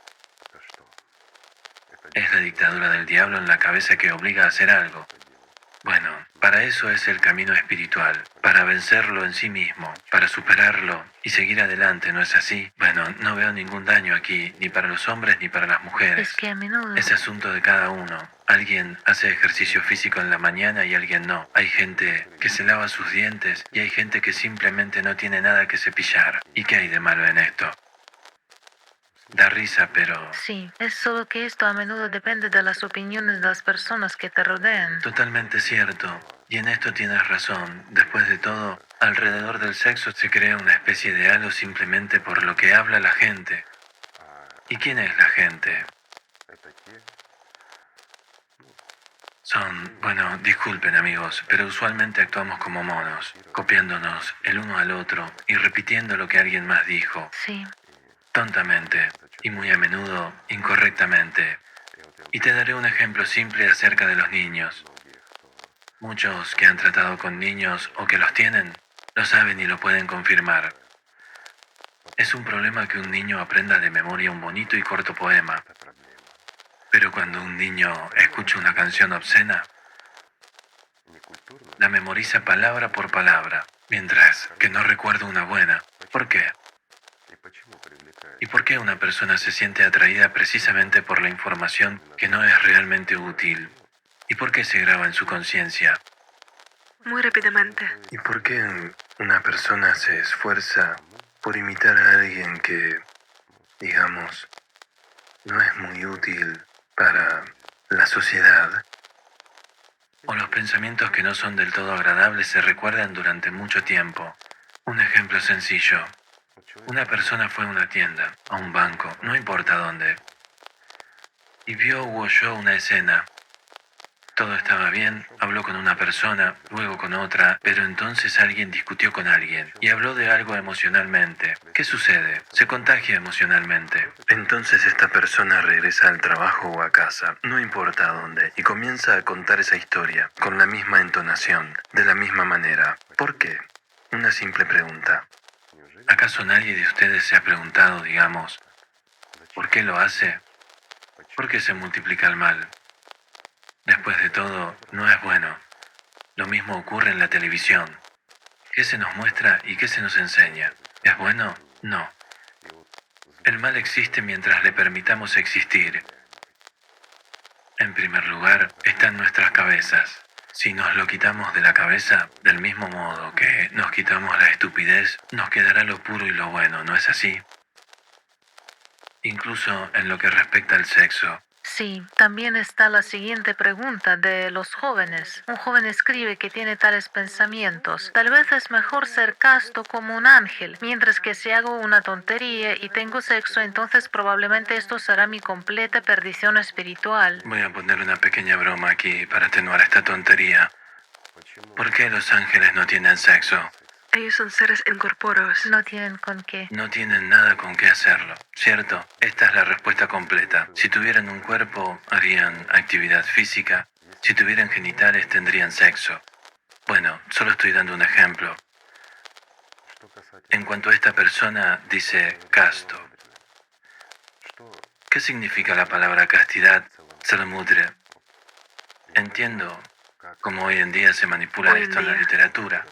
Es la dictadura del diablo en la cabeza que obliga a hacer algo. Bueno, para eso es el camino espiritual, para vencerlo en sí mismo, para superarlo y seguir adelante, ¿no es así? Bueno, no veo ningún daño aquí, ni para los hombres ni para las mujeres. Es que a menudo... Es asunto de cada uno. Alguien hace ejercicio físico en la mañana y alguien no. Hay gente que se lava sus dientes y hay gente que simplemente no tiene nada que cepillar. ¿Y qué hay de malo en esto? Da risa, pero... Sí, es solo que esto a menudo depende de las opiniones de las personas que te rodean. Totalmente cierto. Y en esto tienes razón. Después de todo, alrededor del sexo se crea una especie de halo simplemente por lo que habla la gente. ¿Y quién es la gente? Bueno, disculpen amigos, pero usualmente actuamos como monos, copiándonos el uno al otro y repitiendo lo que alguien más dijo. Sí, Tontamente, y muy a menudo incorrectamente. Y te daré un ejemplo simple acerca de los niños. Muchos que han tratado con niños o que los tienen, lo saben y lo pueden confirmar. Es un problema que un niño aprenda de memoria un bonito y corto poema. Pero cuando un niño escucha una canción obscena, la memoriza palabra por palabra. mientras que no recuerdo una buena. ¿Por qué? ¿Y por qué una persona se siente atraída precisamente por la información que no es realmente útil? ¿Y por qué se graba en su conciencia? Muy rápidamente. ¿Y por qué una persona se esfuerza por imitar a alguien que, digamos, no es muy útil para la sociedad? O los pensamientos que no son del todo agradables se recuerdan durante mucho tiempo. Un ejemplo sencillo. Una persona fue a una tienda, a un banco, no importa dónde, y vio o oyó una escena. Todo estaba bien, habló con una persona, luego con otra, pero entonces alguien discutió con alguien y habló de algo emocionalmente. ¿Qué sucede? Se contagia emocionalmente. Entonces esta persona regresa al trabajo o a casa, no importa a dónde, y comienza a contar esa historia, con la misma entonación, de la misma manera. ¿Por qué? Una simple pregunta. ¿Acaso nadie de ustedes se ha preguntado, digamos, por qué lo hace? ¿Por qué se multiplica el mal? Después de todo, no es bueno. Lo mismo ocurre en la televisión. ¿Qué se nos muestra y qué se nos enseña? ¿Es bueno? No. El mal existe mientras le permitamos existir. En primer lugar, está en nuestras cabezas. Si nos lo quitamos de la cabeza, del mismo modo que nos quitamos la estupidez, nos quedará lo puro y lo bueno, ¿no es así? Incluso en lo que respecta al sexo. Sí, también está la siguiente pregunta de los jóvenes. Un joven escribe que tiene tales pensamientos. Tal vez es mejor ser casto como un ángel, mientras que si hago una tontería y tengo sexo, entonces probablemente esto será mi completa perdición espiritual. Voy a poner una pequeña broma aquí para atenuar esta tontería. ¿Por qué los ángeles no tienen sexo? Ellos son seres incorpóreos. No tienen con qué. No tienen nada con qué hacerlo, ¿cierto? Esta es la respuesta completa. Si tuvieran un cuerpo, harían actividad física. Si tuvieran genitales, tendrían sexo. Bueno, solo estoy dando un ejemplo. En cuanto a esta persona, dice casto. ¿Qué significa la palabra castidad, salamudra? Entiendo cómo hoy en día se manipula Hoy en esto en la día. literatura.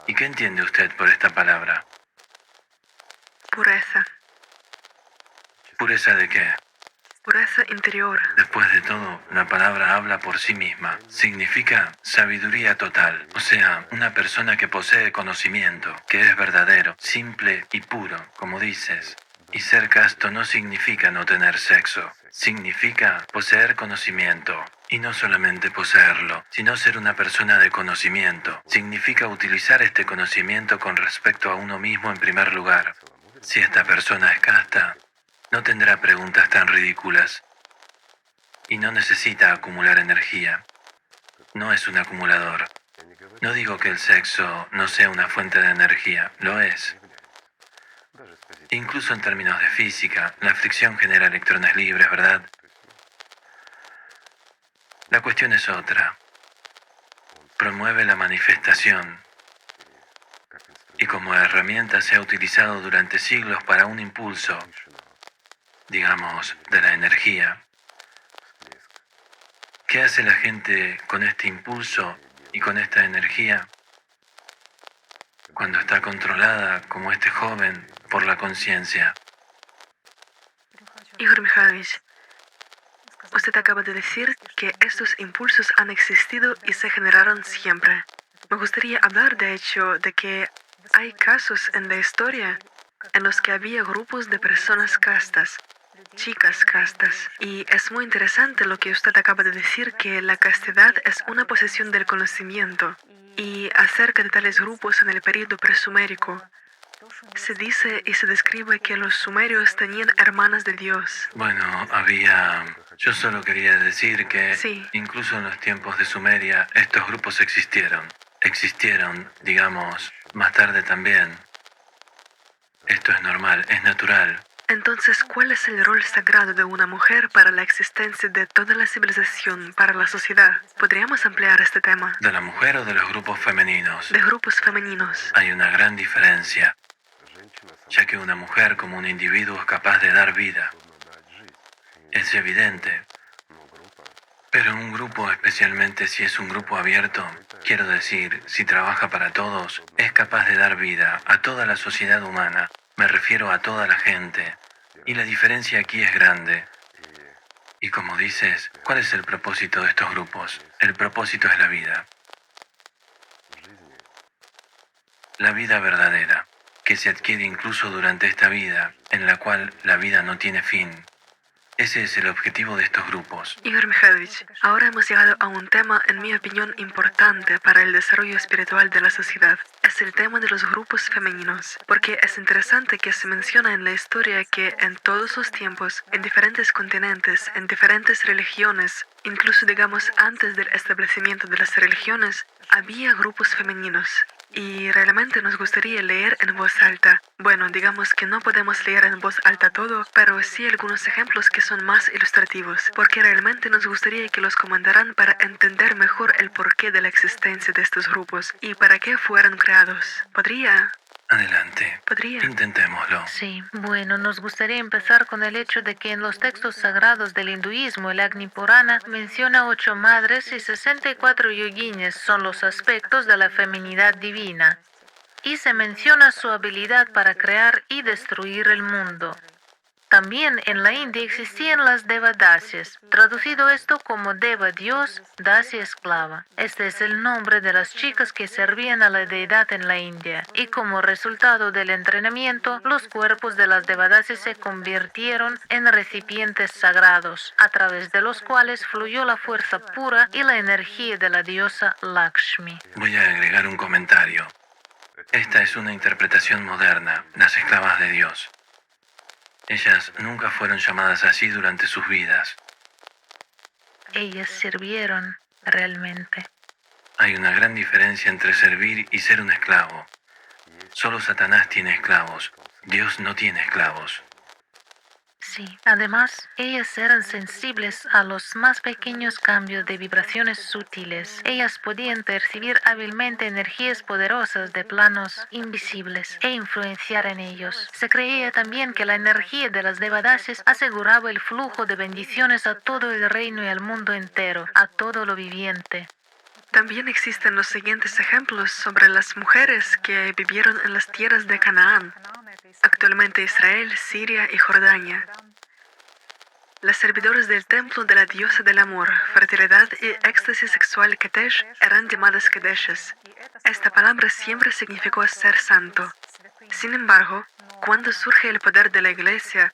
¿Y qué entiende usted por esta palabra? Pureza. ¿Pureza de qué? Pureza interior. Después de todo, la palabra habla por sí misma. Significa sabiduría total, o sea, una persona que posee conocimiento, que es verdadero, simple y puro, como dices. Y ser casto no significa no tener sexo, significa poseer conocimiento. Y no solamente poseerlo, sino ser una persona de conocimiento. Significa utilizar este conocimiento con respecto a uno mismo en primer lugar. Si esta persona es casta, no tendrá preguntas tan ridículas y no necesita acumular energía. No es un acumulador. No digo que el sexo no sea una fuente de energía, lo es. Incluso en términos de física, la fricción genera electrones libres, ¿verdad? La cuestión es otra. Promueve la manifestación y como herramienta se ha utilizado durante siglos para un impulso, digamos, de la energía. ¿Qué hace la gente con este impulso y con esta energía? Cuando está controlada, como este joven, por la conciencia. Igor Mikhailovich, usted acaba de decir que estos impulsos han existido y se generaron siempre. Me gustaría hablar, de hecho, de que hay casos en la historia en los que había grupos de personas castas, chicas castas. Y es muy interesante lo que usted acaba de decir, que la castidad es una posesión del conocimiento. Y acerca de tales grupos en el período presumérico, se dice y se describe que los sumerios tenían hermanas de Dios. Bueno, Yo solo quería decir que Sí. incluso en los tiempos de Sumeria, estos grupos existieron. Existieron, digamos, más tarde también. Esto es normal, es natural. Entonces, ¿cuál es el rol sagrado de una mujer para la existencia de toda la civilización, para la sociedad? ¿Podríamos ampliar este tema? ¿De la mujer o de los grupos femeninos? De grupos femeninos. Hay una gran diferencia, ya que una mujer como un individuo es capaz de dar vida. Es evidente. Pero un grupo, especialmente si es un grupo abierto, quiero decir, si trabaja para todos, es capaz de dar vida a toda la sociedad humana, me refiero a toda la gente. Y la diferencia aquí es grande. Y como dices, ¿cuál es el propósito de estos grupos? El propósito es la vida. La vida verdadera, que se adquiere incluso durante esta vida, en la cual la vida no tiene fin. Ese es el objetivo de estos grupos. Igor Mikhailovich, ahora hemos llegado a un tema, en mi opinión, importante para el desarrollo espiritual de la sociedad. Es el tema de los grupos femeninos, porque es interesante que se menciona en la historia que en todos los tiempos, en diferentes continentes, en diferentes religiones, incluso digamos antes del establecimiento de las religiones, había grupos femeninos. Y realmente nos gustaría leer en voz alta. Bueno, digamos que no podemos leer en voz alta todo, pero sí algunos ejemplos que son más ilustrativos, porque realmente nos gustaría que los comentaran para entender mejor el porqué de la existencia de estos grupos y para qué fueron creados. ¿Podría? Adelante. ¿Podría? Intentémoslo. Sí, bueno, nos gustaría empezar con el hecho de que en los textos sagrados del hinduismo, el Agni Purana menciona 8 madres y 64 yoginis son los aspectos de la feminidad divina. Y se menciona su habilidad para crear y destruir el mundo. También en la India existían las Devadasis, traducido esto como Deva Dios, Dasya esclava. Este es el nombre de las chicas que servían a la deidad en la India. Y como resultado del entrenamiento, los cuerpos de las Devadasis se convirtieron en recipientes sagrados, a través de los cuales fluyó la fuerza pura y la energía de la diosa Lakshmi. Voy a agregar un comentario. Esta es una interpretación moderna, las esclavas de Dios. Ellas nunca fueron llamadas así durante sus vidas. Ellas sirvieron realmente. Hay una gran diferencia entre servir y ser un esclavo. Solo Satanás tiene esclavos. Dios no tiene esclavos. Sí, además, ellas eran sensibles a los más pequeños cambios de vibraciones sutiles. Ellas podían percibir hábilmente energías poderosas de planos invisibles e influenciar en ellos. Se creía también que la energía de las Devadasis aseguraba el flujo de bendiciones a todo el reino y al mundo entero, a todo lo viviente. También existen los siguientes ejemplos sobre las mujeres que vivieron en las tierras de Canaán, actualmente Israel, Siria y Jordania. Las servidoras del templo de la diosa del amor, fertilidad y éxtasis sexual Ketesh eran llamadas Kedeshes. Esta palabra siempre significó ser santo. Sin embargo, cuando surge el poder de la Iglesia,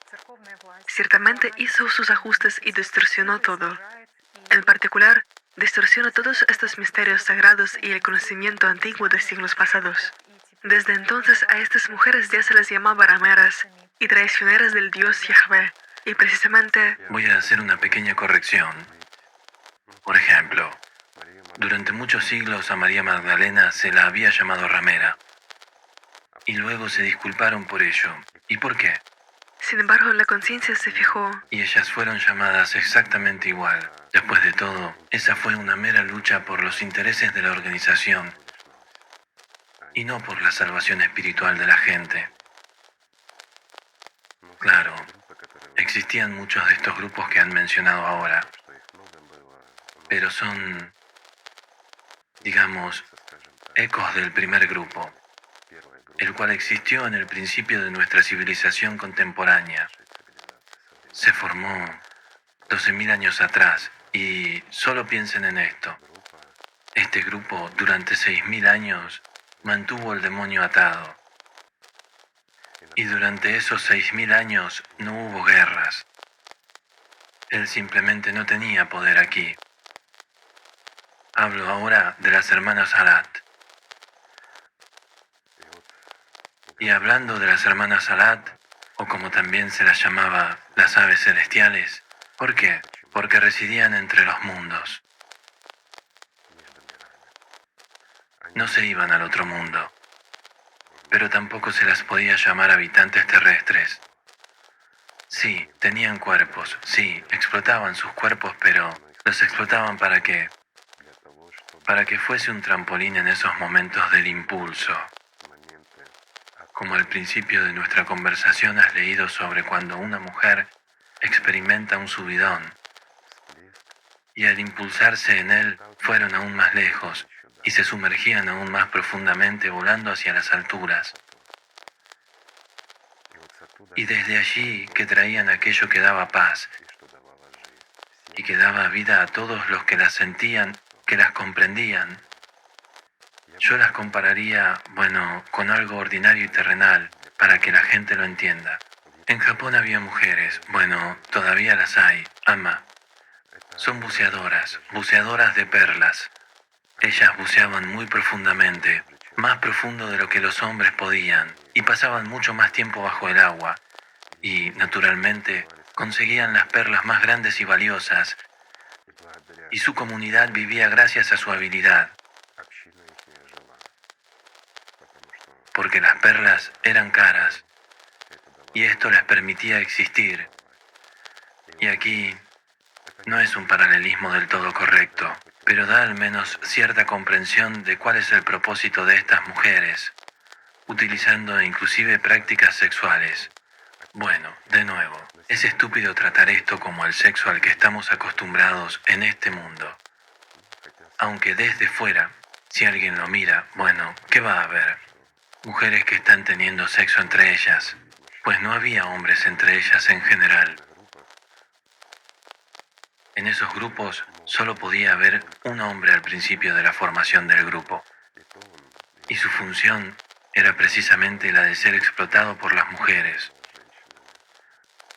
ciertamente hizo sus ajustes y distorsionó todo. En particular, distorsiona todos estos misterios sagrados y el conocimiento antiguo de siglos pasados. Desde entonces a estas mujeres ya se les llamaba rameras y traicioneras del dios Yahvé, y precisamente Voy a hacer una pequeña corrección. Por ejemplo, durante muchos siglos a María Magdalena se la había llamado ramera. Y luego se disculparon por ello. ¿Y por qué? sin embargo la conciencia se fijó. Y ellas fueron llamadas exactamente igual. Después de todo, esa fue una mera lucha por los intereses de la organización y no por la salvación espiritual de la gente. Claro, existían muchos de estos grupos que han mencionado ahora, pero son, digamos, ecos del primer grupo, el cual existió en el principio de nuestra civilización contemporánea. Se formó 12.000 años atrás y solo piensen en esto. Este grupo durante 6.000 años mantuvo al demonio atado. Y durante esos 6.000 años no hubo guerras. Él simplemente no tenía poder aquí. Hablo ahora de las hermanas Alat. Y hablando de las hermanas Alat, o como también se las llamaba, las aves celestiales, ¿por qué? Porque residían entre los mundos. No se iban al otro mundo, pero tampoco se las podía llamar habitantes terrestres. Sí, tenían cuerpos, sí, explotaban sus cuerpos, pero los explotaban ¿para qué? Para que fuese un trampolín en esos momentos del impulso. Como al principio de nuestra conversación has leído sobre cuando una mujer experimenta un subidón, y al impulsarse en él fueron aún más lejos y se sumergían aún más profundamente volando hacia las alturas. Y desde allí que traían aquello que daba paz y que daba vida a todos los que las sentían, que las comprendían. Yo las compararía, con algo ordinario y terrenal, para que la gente lo entienda. En Japón había mujeres, todavía las hay, ama. Son buceadoras, buceadoras de perlas. Ellas buceaban muy profundamente, más profundo de lo que los hombres podían, y pasaban mucho más tiempo bajo el agua. Y, naturalmente, conseguían las perlas más grandes y valiosas, y su comunidad vivía gracias a su habilidad, porque las perlas eran caras, y esto les permitía existir. Y aquí no es un paralelismo del todo correcto, pero da al menos cierta comprensión de cuál es el propósito de estas mujeres, utilizando inclusive prácticas sexuales. De nuevo, es estúpido tratar esto como el sexo al que estamos acostumbrados en este mundo. Aunque desde fuera, si alguien lo mira, ¿qué va a haber? Mujeres que están teniendo sexo entre ellas, pues no había hombres entre ellas en general. En esos grupos solo podía haber un hombre al principio de la formación del grupo, y su función era precisamente la de ser explotado por las mujeres.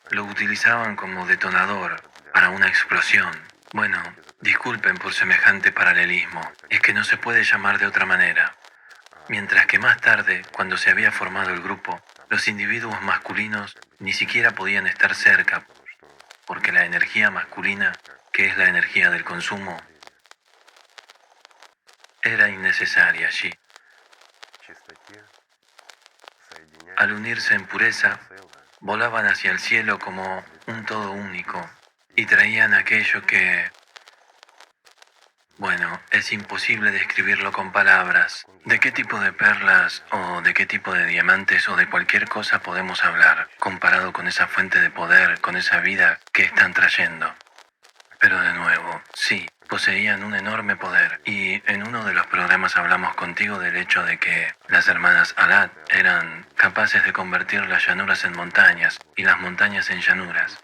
Lo utilizaban como detonador para una explosión. Disculpen por semejante paralelismo, es que no se puede llamar de otra manera. Mientras que más tarde, cuando se había formado el grupo, los individuos masculinos ni siquiera podían estar cerca, porque la energía masculina, que es la energía del consumo, era innecesaria allí. Al unirse en pureza, volaban hacia el cielo como un todo único y traían aquello que, es imposible describirlo con palabras. ¿De qué tipo de perlas o de qué tipo de diamantes o de cualquier cosa podemos hablar comparado con esa fuente de poder, con esa vida que están trayendo? Pero de nuevo, sí, poseían un enorme poder. Y en uno de los programas hablamos contigo del hecho de que las hermanas Alat eran capaces de convertir las llanuras en montañas y las montañas en llanuras.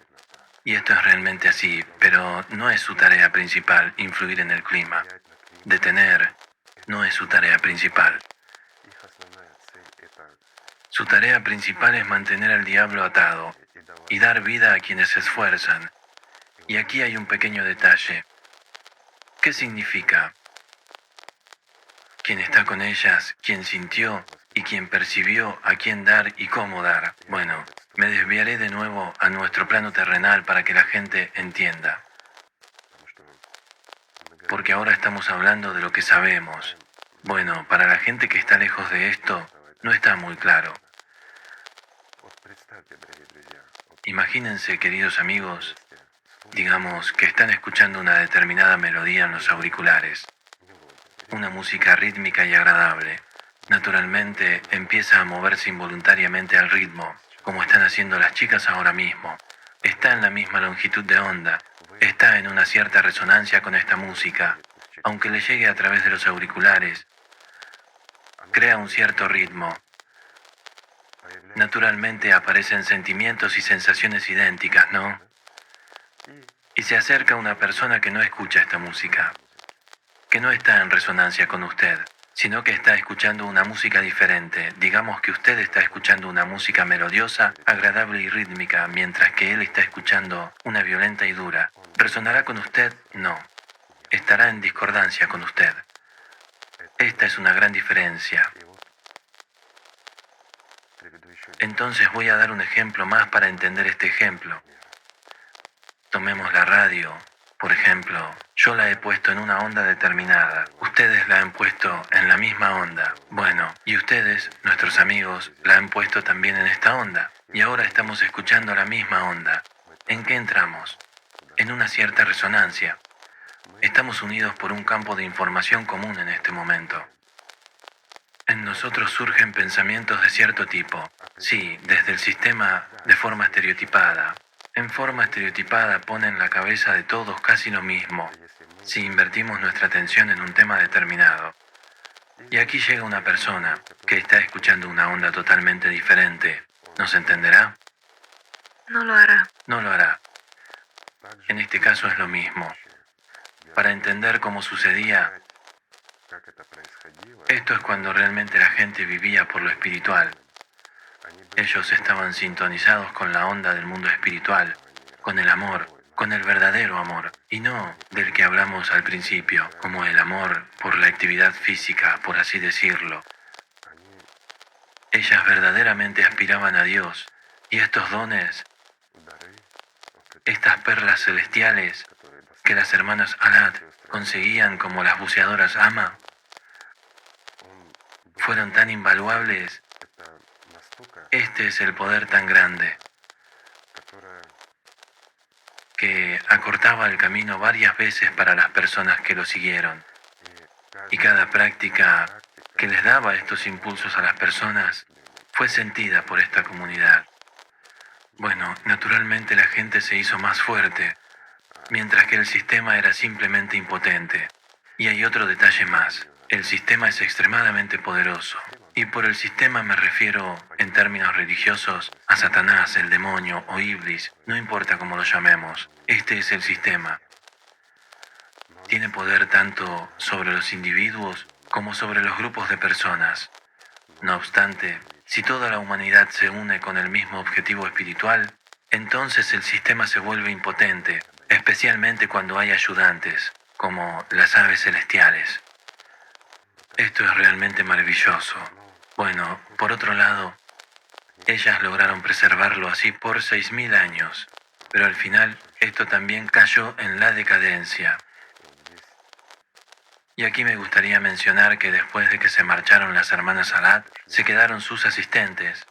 Y esto es realmente así, pero no es su tarea principal influir en el clima. Detener no es su tarea principal. Su tarea principal es mantener al diablo atado y dar vida a quienes se esfuerzan. Y aquí hay un pequeño detalle. ¿Qué significa? Quien está con ellas, quien sintió y quien percibió a quién dar y cómo dar. Me desviaré de nuevo a nuestro plano terrenal para que la gente entienda. Porque ahora estamos hablando de lo que sabemos. Para la gente que está lejos de esto, no está muy claro. Imagínense, queridos amigos, digamos que están escuchando una determinada melodía en los auriculares. Una música rítmica y agradable. Naturalmente empieza a moverse involuntariamente al ritmo, como están haciendo las chicas ahora mismo. Está en la misma longitud de onda, está en una cierta resonancia con esta música, aunque le llegue a través de los auriculares. Crea un cierto ritmo. Naturalmente aparecen sentimientos y sensaciones idénticas, ¿no? Y se acerca una persona que no escucha esta música, que no está en resonancia con usted, sino que está escuchando una música diferente. Digamos que usted está escuchando una música melodiosa, agradable y rítmica, mientras que él está escuchando una violenta y dura. ¿Resonará con usted? No. Estará en discordancia con usted. Esta es una gran diferencia. Entonces voy a dar un ejemplo más para entender este ejemplo. Tomemos la radio. Por ejemplo, yo la he puesto en una onda determinada. Ustedes la han puesto en la misma onda. Y ustedes, nuestros amigos, la han puesto también en esta onda. Y ahora estamos escuchando la misma onda. ¿En qué entramos? En una cierta resonancia. Estamos unidos por un campo de información común en este momento. En nosotros surgen pensamientos de cierto tipo. Sí, desde el sistema de forma estereotipada. En forma estereotipada pone en la cabeza de todos casi lo mismo, si invertimos nuestra atención en un tema determinado. Y aquí llega una persona que está escuchando una onda totalmente diferente. ¿Nos entenderá? No lo hará. No lo hará. En este caso es lo mismo. Para entender cómo sucedía, esto es cuando realmente la gente vivía por lo espiritual. Ellos estaban sintonizados con la onda del mundo espiritual, con el amor, con el verdadero amor, y no del que hablamos al principio, como el amor por la actividad física, por así decirlo. Ellas verdaderamente aspiraban a Dios, y estos dones, estas perlas celestiales que las hermanas Alat conseguían como las buceadoras Ama, fueron tan invaluables. Este es el poder tan grande que acortaba el camino varias veces para las personas que lo siguieron. Y cada práctica que les daba estos impulsos a las personas fue sentida por esta comunidad. Bueno, naturalmente la gente se hizo más fuerte, mientras que el sistema era simplemente impotente. Y hay otro detalle más. El sistema es extremadamente poderoso. Y por el sistema me refiero, en términos religiosos, a Satanás, el demonio o Iblis, no importa cómo lo llamemos. Este es el sistema. Tiene poder tanto sobre los individuos como sobre los grupos de personas. No obstante, si toda la humanidad se une con el mismo objetivo espiritual, entonces el sistema se vuelve impotente, especialmente cuando hay ayudantes, como las aves celestiales. Esto es realmente maravilloso. Bueno, por otro lado, ellas lograron preservarlo así por 6.000 años, pero al final esto también cayó en la decadencia. Y aquí me gustaría mencionar que después de que se marcharon las hermanas Alat, se quedaron sus asistentes.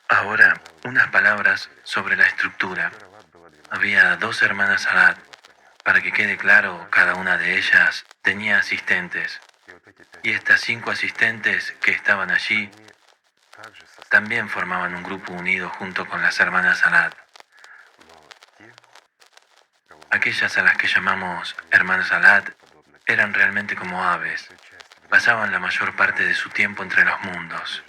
Ahora, unas palabras sobre la estructura. Había 2 hermanas Alat. Para que quede claro, cada una de ellas tenía asistentes. Y estas 5 asistentes que estaban allí también formaban un grupo unido junto con las hermanas Alat. Aquellas a las que llamamos hermanas Alat eran realmente como aves. Pasaban la mayor parte de su tiempo entre los mundos,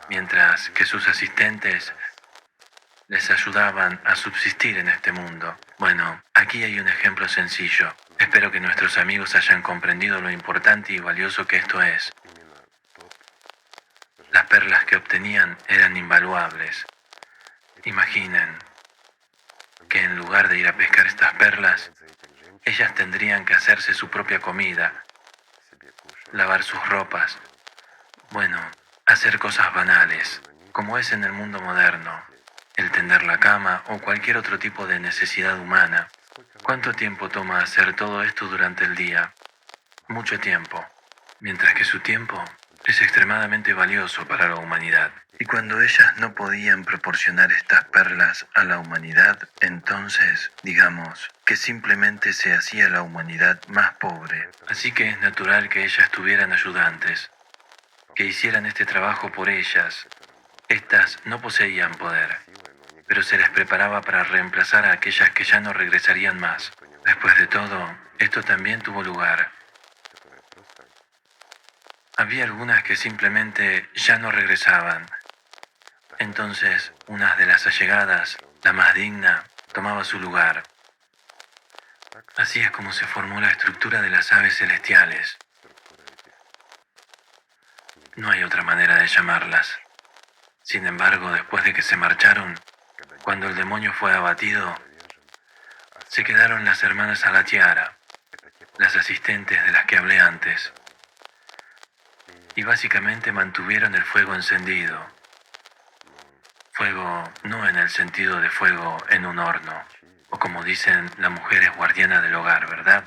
mientras que sus asistentes les ayudaban a subsistir en este mundo. Bueno, aquí hay un ejemplo sencillo. Espero que nuestros amigos hayan comprendido lo importante y valioso que esto es. Las perlas que obtenían eran invaluables. Imaginen que en lugar de ir a pescar estas perlas, ellas tendrían que hacerse su propia comida, lavar sus ropas, bueno, hacer cosas banales, como es en el mundo moderno, el tender la cama o cualquier otro tipo de necesidad humana. ¿Cuánto tiempo toma hacer todo esto durante el día? Mucho tiempo, mientras que su tiempo es extremadamente valioso para la humanidad. Y cuando ellas no podían proporcionar estas perlas a la humanidad, entonces, digamos, que simplemente se hacía la humanidad más pobre. Así que es natural que ellas tuvieran ayudantes, que hicieran este trabajo por ellas. Estas no poseían poder, pero se les preparaba para reemplazar a aquellas que ya no regresarían más. Después de todo, esto también tuvo lugar. Había algunas que simplemente ya no regresaban. Entonces, una de las allegadas, la más digna, tomaba su lugar. Así es como se formó la estructura de las aves celestiales. No hay otra manera de llamarlas. Sin embargo, después de que se marcharon, cuando el demonio fue abatido, se quedaron las hermanas Alatiara, las asistentes de las que hablé antes, y básicamente mantuvieron el fuego encendido. Fuego no en el sentido de fuego en un horno, o como dicen, la mujer es guardiana del hogar, ¿verdad?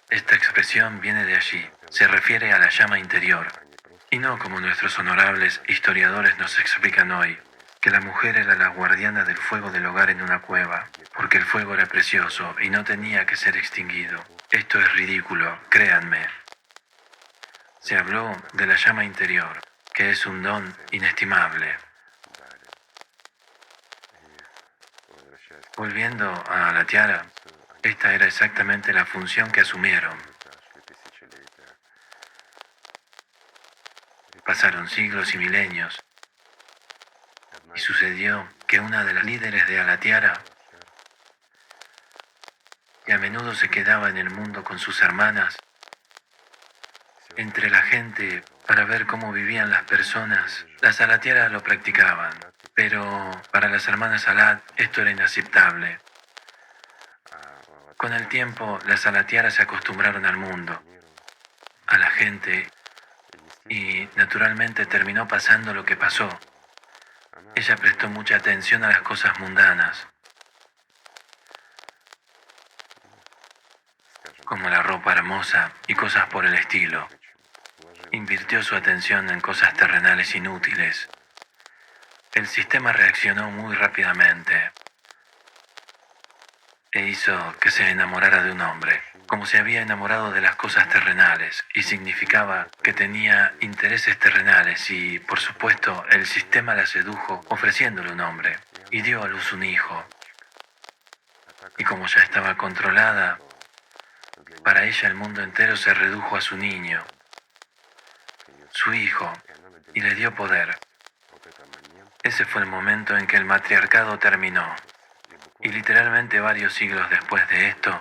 Esta expresión viene de allí, se refiere a la llama interior, y no como nuestros honorables historiadores nos explican hoy, que la mujer era la guardiana del fuego del hogar en una cueva, porque el fuego era precioso y no tenía que ser extinguido. Esto es ridículo, créanme. Se habló de la llama interior, que es un don inestimable. Volviendo a la tiara, esta era exactamente la función que asumieron. pasaron siglos y milenios, y sucedió que una de las líderes de Alatiara, que a menudo se quedaba en el mundo con sus hermanas, entre la gente para ver cómo vivían las personas, las Alatiaras lo practicaban, pero para las hermanas Alat esto era inaceptable. Con el tiempo, las Alatiaras se acostumbraron al mundo, a la gente, y naturalmente terminó pasando lo que pasó. Ella prestó mucha atención a las cosas mundanas, como la ropa hermosa y cosas por el estilo. Invirtió su atención en cosas terrenales inútiles. El sistema reaccionó muy rápidamente e hizo que se enamorara de un hombre, como se había enamorado de las cosas terrenales, y significaba que tenía intereses terrenales y, por supuesto, el sistema la sedujo ofreciéndole un hombre, y dio a luz un hijo. Y como ya estaba controlada, para ella el mundo entero se redujo a su niño, su hijo, y le dio poder. Ese fue el momento en que el matriarcado terminó. Y literalmente varios siglos después de esto,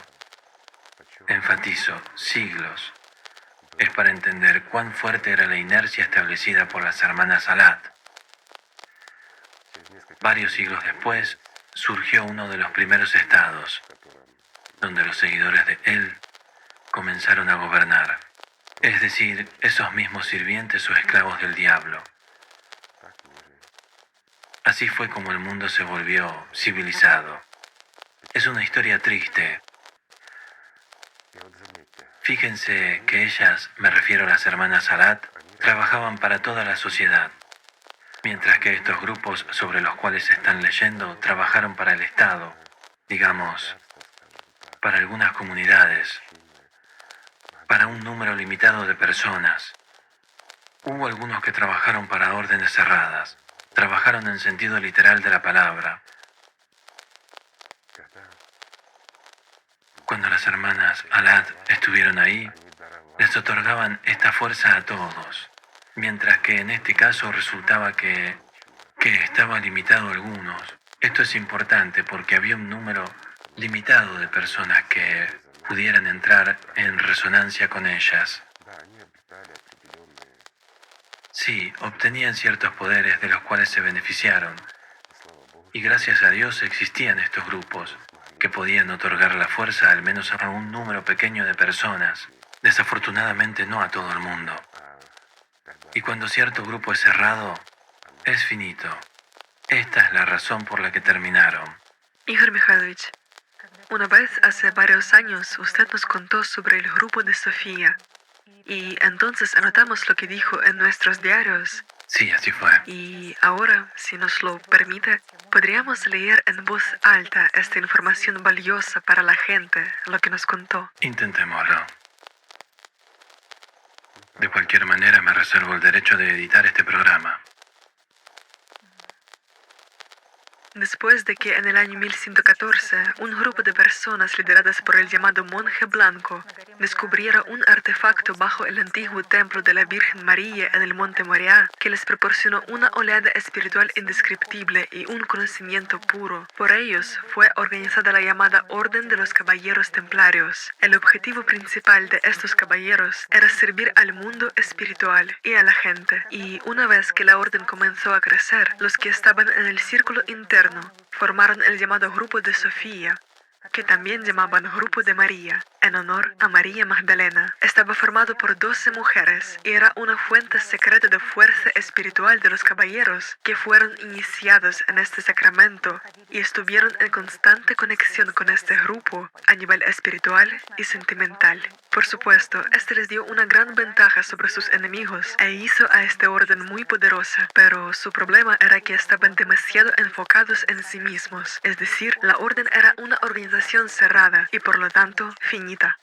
enfatizo, siglos, es para entender cuán fuerte era la inercia establecida por las hermanas Alat. Varios siglos después, surgió uno de los primeros estados, donde los seguidores de él comenzaron a gobernar, es decir, esos mismos sirvientes o esclavos del diablo. Así fue como el mundo se volvió civilizado. Es una historia triste. Fíjense que ellas, me refiero a las hermanas Alat, trabajaban para toda la sociedad, mientras que estos grupos sobre los cuales se están leyendo trabajaron para el Estado, digamos, para algunas comunidades, para un número limitado de personas. Hubo algunos que trabajaron para órdenes cerradas, trabajaron en sentido literal de la palabra. Cuando las hermanas Alat estuvieron ahí, les otorgaban esta fuerza a todos, mientras que en este caso resultaba que estaba limitado a algunos. Esto es importante porque había un número limitado de personas que pudieran entrar en resonancia con ellas. Sí, obtenían ciertos poderes de los cuales se beneficiaron, y gracias a Dios existían estos grupos que podían otorgar la fuerza al menos a un número pequeño de personas, desafortunadamente no a todo el mundo. Y cuando cierto grupo es cerrado, es finito. Esta es la razón por la que terminaron. Igor Mikhailovich, una vez hace varios años usted nos contó sobre el grupo de Sofía y entonces anotamos lo que dijo en nuestros diarios. Sí, así fue. Y ahora, si nos lo permite, podríamos leer en voz alta esta información valiosa para la gente, lo que nos contó. Intentémoslo. De cualquier manera, me reservo el derecho de editar este programa. Después de que en el año 1114 un grupo de personas lideradas por el llamado monje blanco descubriera un artefacto bajo el antiguo templo de la Virgen María en el monte Moriah que les proporcionó una oleada espiritual indescriptible y un conocimiento puro. Por ellos fue organizada la llamada Orden de los Caballeros Templarios. El objetivo principal de estos caballeros era servir al mundo espiritual y a la gente. Y una vez que la orden comenzó a crecer, los que estaban en el círculo interno formaron el llamado Grupo de Sofía, que también llamaban Grupo de María, en honor a María Magdalena. Estaba formado por 12 mujeres y era una fuente secreta de fuerza espiritual de los caballeros que fueron iniciados en este sacramento y estuvieron en constante conexión con este grupo a nivel espiritual y sentimental. Por supuesto, este les dio una gran ventaja sobre sus enemigos e hizo a esta orden muy poderosa, pero su problema era que estaban demasiado enfocados en sí mismos, es decir, la orden era una organización cerrada y por lo tanto finita.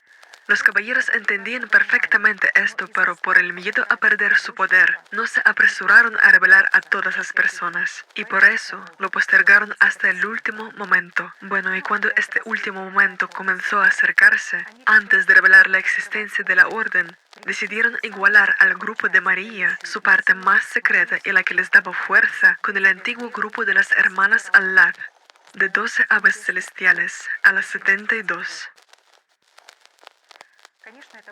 Los caballeros entendían perfectamente esto, pero por el miedo a perder su poder, no se apresuraron a revelar a todas las personas, y por eso lo postergaron hasta el último momento. Bueno, y cuando este último momento comenzó a acercarse, antes de revelar la existencia de la orden, decidieron igualar al grupo de María, su parte más secreta y la que les daba fuerza, con el antiguo grupo de las hermanas Al-Lad, de 12 aves celestiales a las 72.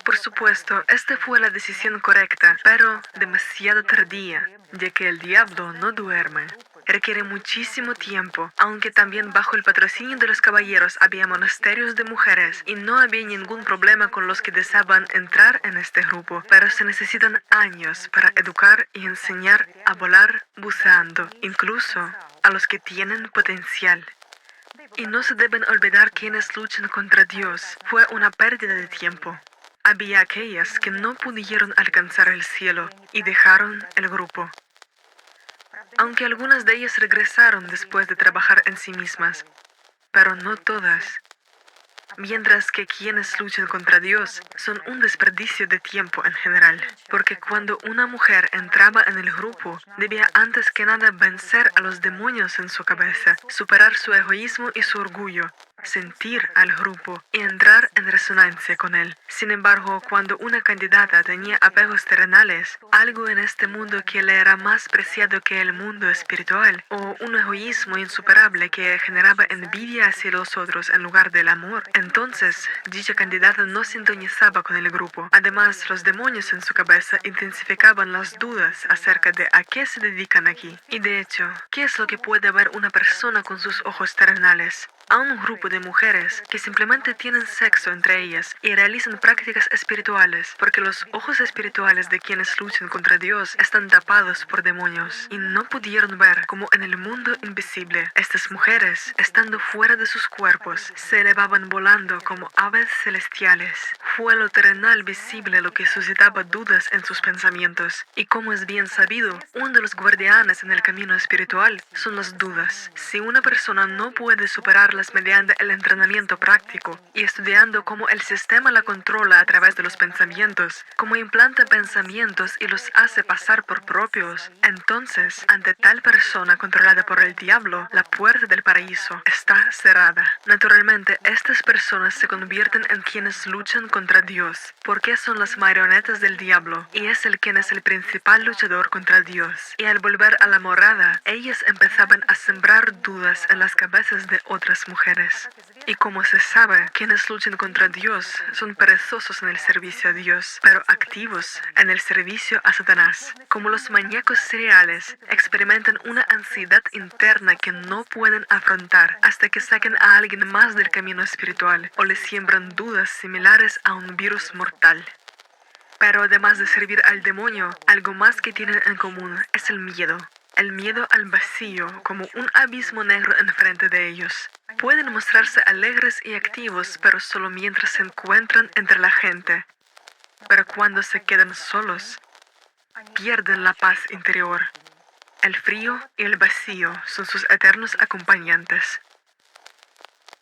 Por supuesto, esta fue la decisión correcta, pero demasiado tardía, ya que el diablo no duerme. Requiere muchísimo tiempo, aunque también bajo el patrocinio de los caballeros había monasterios de mujeres y no había ningún problema con los que deseaban entrar en este grupo, pero se necesitan años para educar y enseñar a volar buceando, incluso a los que tienen potencial. Y no se deben olvidar quienes luchan contra Dios. Fue una pérdida de tiempo. Había aquellas que no pudieron alcanzar el cielo y dejaron el grupo. Aunque algunas de ellas regresaron después de trabajar en sí mismas, pero no todas. Mientras que quienes luchan contra Dios son un desperdicio de tiempo en general, porque cuando una mujer entraba en el grupo, debía antes que nada vencer a los demonios en su cabeza, superar su egoísmo y su orgullo, sentir al grupo y entrar en resonancia con él. Sin embargo, cuando una candidata tenía apegos terrenales, algo en este mundo que le era más preciado que el mundo espiritual, o un egoísmo insuperable que generaba envidia hacia los otros en lugar del amor, entonces dicha candidata no sintonizaba con el grupo. Además, los demonios en su cabeza intensificaban las dudas acerca de a qué se dedican aquí. Y de hecho, ¿qué es lo que puede ver una persona con sus ojos terrenales? A un grupo de mujeres que simplemente tienen sexo entre ellas y realizan prácticas espirituales, porque los ojos espirituales de quienes luchan contra Dios están tapados por demonios y no pudieron ver como en el mundo invisible. Estas mujeres, estando fuera de sus cuerpos, se elevaban volando como aves celestiales. Fue lo terrenal visible lo que suscitaba dudas en sus pensamientos, y como es bien sabido, uno de los guardianes en el camino espiritual son las dudas. Si una persona no puede superarlas mediante el entrenamiento práctico y estudiando cómo el sistema la controla a través de los pensamientos, cómo implanta pensamientos y los hace pasar por propios, entonces, ante tal persona controlada por el diablo, la puerta del paraíso está cerrada. Naturalmente, estas personas se convierten en quienes luchan contra Dios, porque son las marionetas del diablo, y es él quien es el principal luchador contra Dios. Y al volver a la morada, ellas empezaban a sembrar dudas en las cabezas de otras mujeres. Y como se sabe, quienes luchan contra Dios son perezosos en el servicio a Dios, pero activos en el servicio a Satanás. Como los maníacos seriales, experimentan una ansiedad interna que no pueden afrontar hasta que saquen a alguien más del camino espiritual o le siembran dudas similares a un virus mortal. Pero además de servir al demonio, algo más que tienen en común es el miedo. El miedo al vacío, como un abismo negro enfrente de ellos. Pueden mostrarse alegres y activos, pero solo mientras se encuentran entre la gente. Pero cuando se quedan solos, pierden la paz interior. El frío y el vacío son sus eternos acompañantes.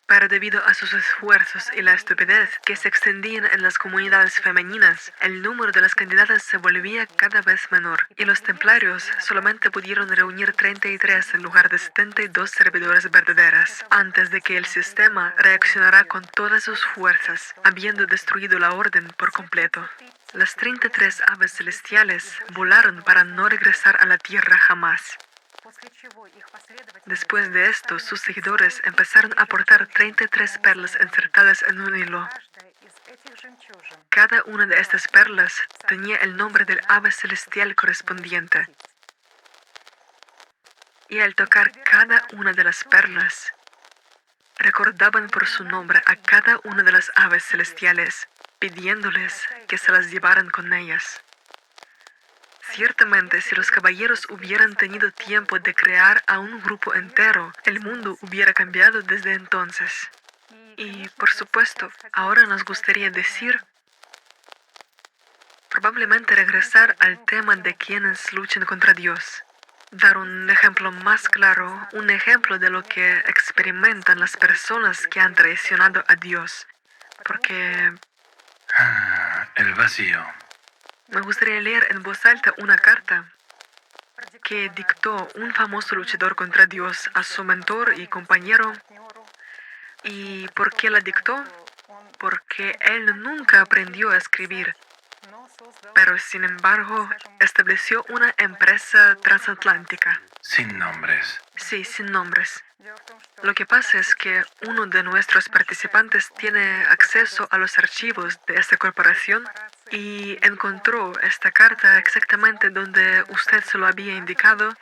Pero debido a sus esfuerzos y la estupidez que se extendían en las comunidades femeninas, el número de las candidatas se volvía cada vez menor, y los templarios solamente pudieron reunir 33 en lugar de 72 servidoras verdaderas, antes de que el sistema reaccionara con todas sus fuerzas, habiendo destruido la orden por completo. Las 33 aves celestiales volaron para no regresar a la tierra jamás. Después de esto, sus seguidores empezaron a portar 33 perlas insertadas en un hilo. Cada una de estas perlas tenía el nombre del ave celestial correspondiente. Y al tocar cada una de las perlas, recordaban por su nombre a cada una de las aves celestiales, pidiéndoles que se las llevaran con ellas. Ciertamente, si los caballeros hubieran tenido tiempo de crear a un grupo entero, el mundo hubiera cambiado desde entonces. Y, por supuesto, ahora nos gustaría decir, probablemente regresar al tema de quienes luchan contra Dios. Dar un ejemplo más claro, un ejemplo de lo que experimentan las personas que han traicionado a Dios. Porque El vacío. me gustaría leer en voz alta una carta que dictó un famoso luchador contra Dios a su mentor y compañero. ¿Y por qué la dictó? Porque él nunca aprendió a escribir. pero sin embargo estableció una empresa transatlántica. Sin nombres. Sí, sin nombres. Lo que pasa es que uno de nuestros participantes tiene acceso a los archivos de esta corporación y encontró esta carta exactamente donde usted se lo había indicado.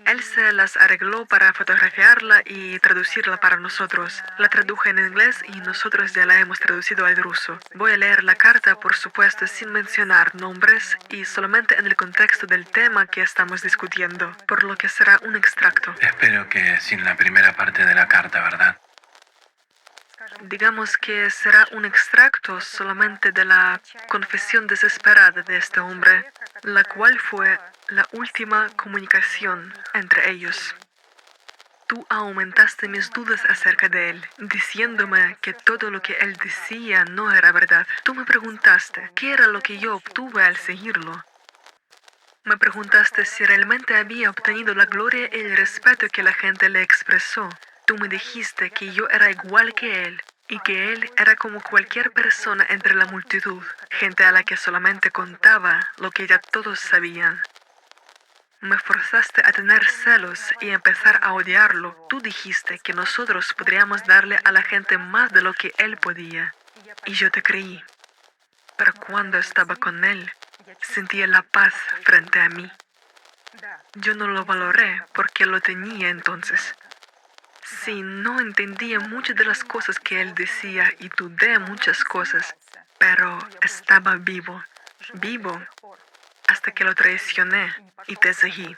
Él se las arregló para fotografiarla y traducirla para nosotros. La traduje en inglés y nosotros ya la hemos traducido al ruso. Voy a leer la carta, por supuesto, sin mencionar nombres y solamente en el contexto del tema que estamos discutiendo, por lo que será un extracto. Espero que sin la primera parte de la carta, ¿verdad? Digamos que será un extracto solamente de la confesión desesperada de este hombre, la cual fue la última comunicación entre ellos. Tú aumentaste mis dudas acerca de él, diciéndome que todo lo que él decía no era verdad. Tú me preguntaste qué era lo que yo obtuve al seguirlo. Me preguntaste si realmente había obtenido la gloria y el respeto que la gente le expresó. Tú me dijiste que yo era igual que él y que él era como cualquier persona entre la multitud, gente a la que solamente contaba lo que ya todos sabían. Me forzaste a tener celos y empezar a odiarlo. Tú dijiste que nosotros podríamos darle a la gente más de lo que él podía. Y yo te creí. Pero cuando estaba con él, sentía la paz frente a mí. Yo no lo valoré porque lo tenía entonces. Sí, no entendía muchas de las cosas que él decía y dudé muchas cosas, pero estaba vivo, vivo, hasta que lo traicioné y te seguí.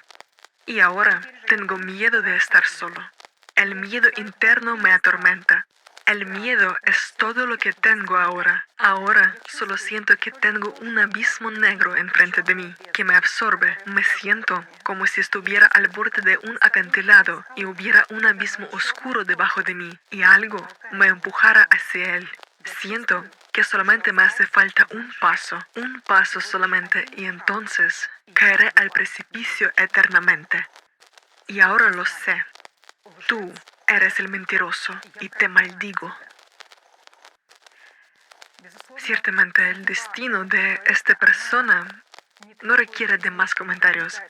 Y ahora tengo miedo de estar solo. El miedo interno me atormenta. El miedo es todo lo que tengo ahora. Ahora solo siento que tengo un abismo negro enfrente de mí, que me absorbe. Me siento como si estuviera al borde de un acantilado y hubiera un abismo oscuro debajo de mí y algo me empujara hacia él. Siento que solamente me hace falta un paso solamente y entonces caeré al precipicio eternamente. Y ahora lo sé. Tú eres el mentiroso y te maldigo. Ciertamente el destino de esta persona no requiere de más comentarios,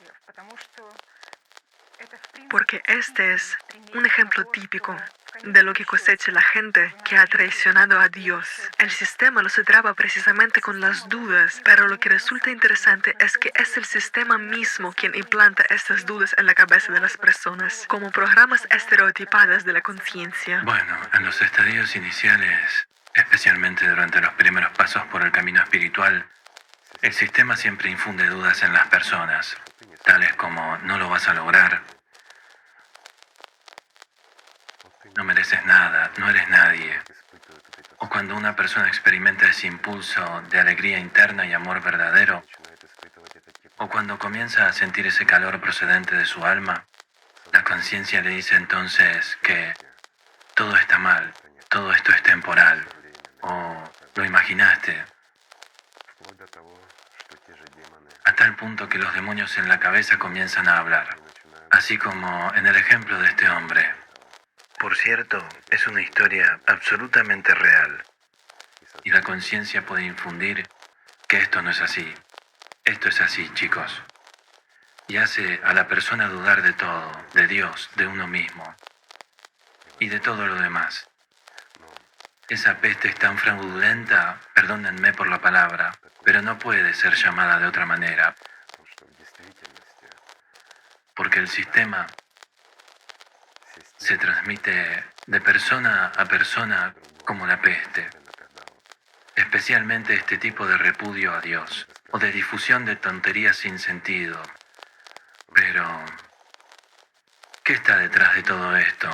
porque este es un ejemplo típico de lo que cosecha la gente que ha traicionado a Dios. El sistema lo traba precisamente con las dudas, pero lo que resulta interesante es que es el sistema mismo quien implanta estas dudas en la cabeza de las personas, como programas estereotipadas de la conciencia. Bueno, en los estadios iniciales, especialmente durante los primeros pasos por el camino espiritual, el sistema siempre infunde dudas en las personas, tales como no lo vas a lograr, no mereces nada, no eres nadie. O cuando una persona experimenta ese impulso de alegría interna y amor verdadero, o cuando comienza a sentir ese calor procedente de su alma, la conciencia le dice entonces que todo está mal, todo esto es temporal, o lo imaginaste, a tal punto que los demonios en la cabeza comienzan a hablar, así como en el ejemplo de este hombre. Por cierto, es una historia absolutamente real. Y la conciencia puede infundir que esto no es así. Esto es así, chicos. Y hace a la persona dudar de todo, de Dios, de uno mismo y de todo lo demás. Esa peste es tan fraudulenta, perdónenme por la palabra, pero no puede ser llamada de otra manera, porque el sistema se transmite de persona a persona como la peste, especialmente este tipo de repudio a Dios o de difusión de tonterías sin sentido. Pero, ¿qué está detrás de todo esto?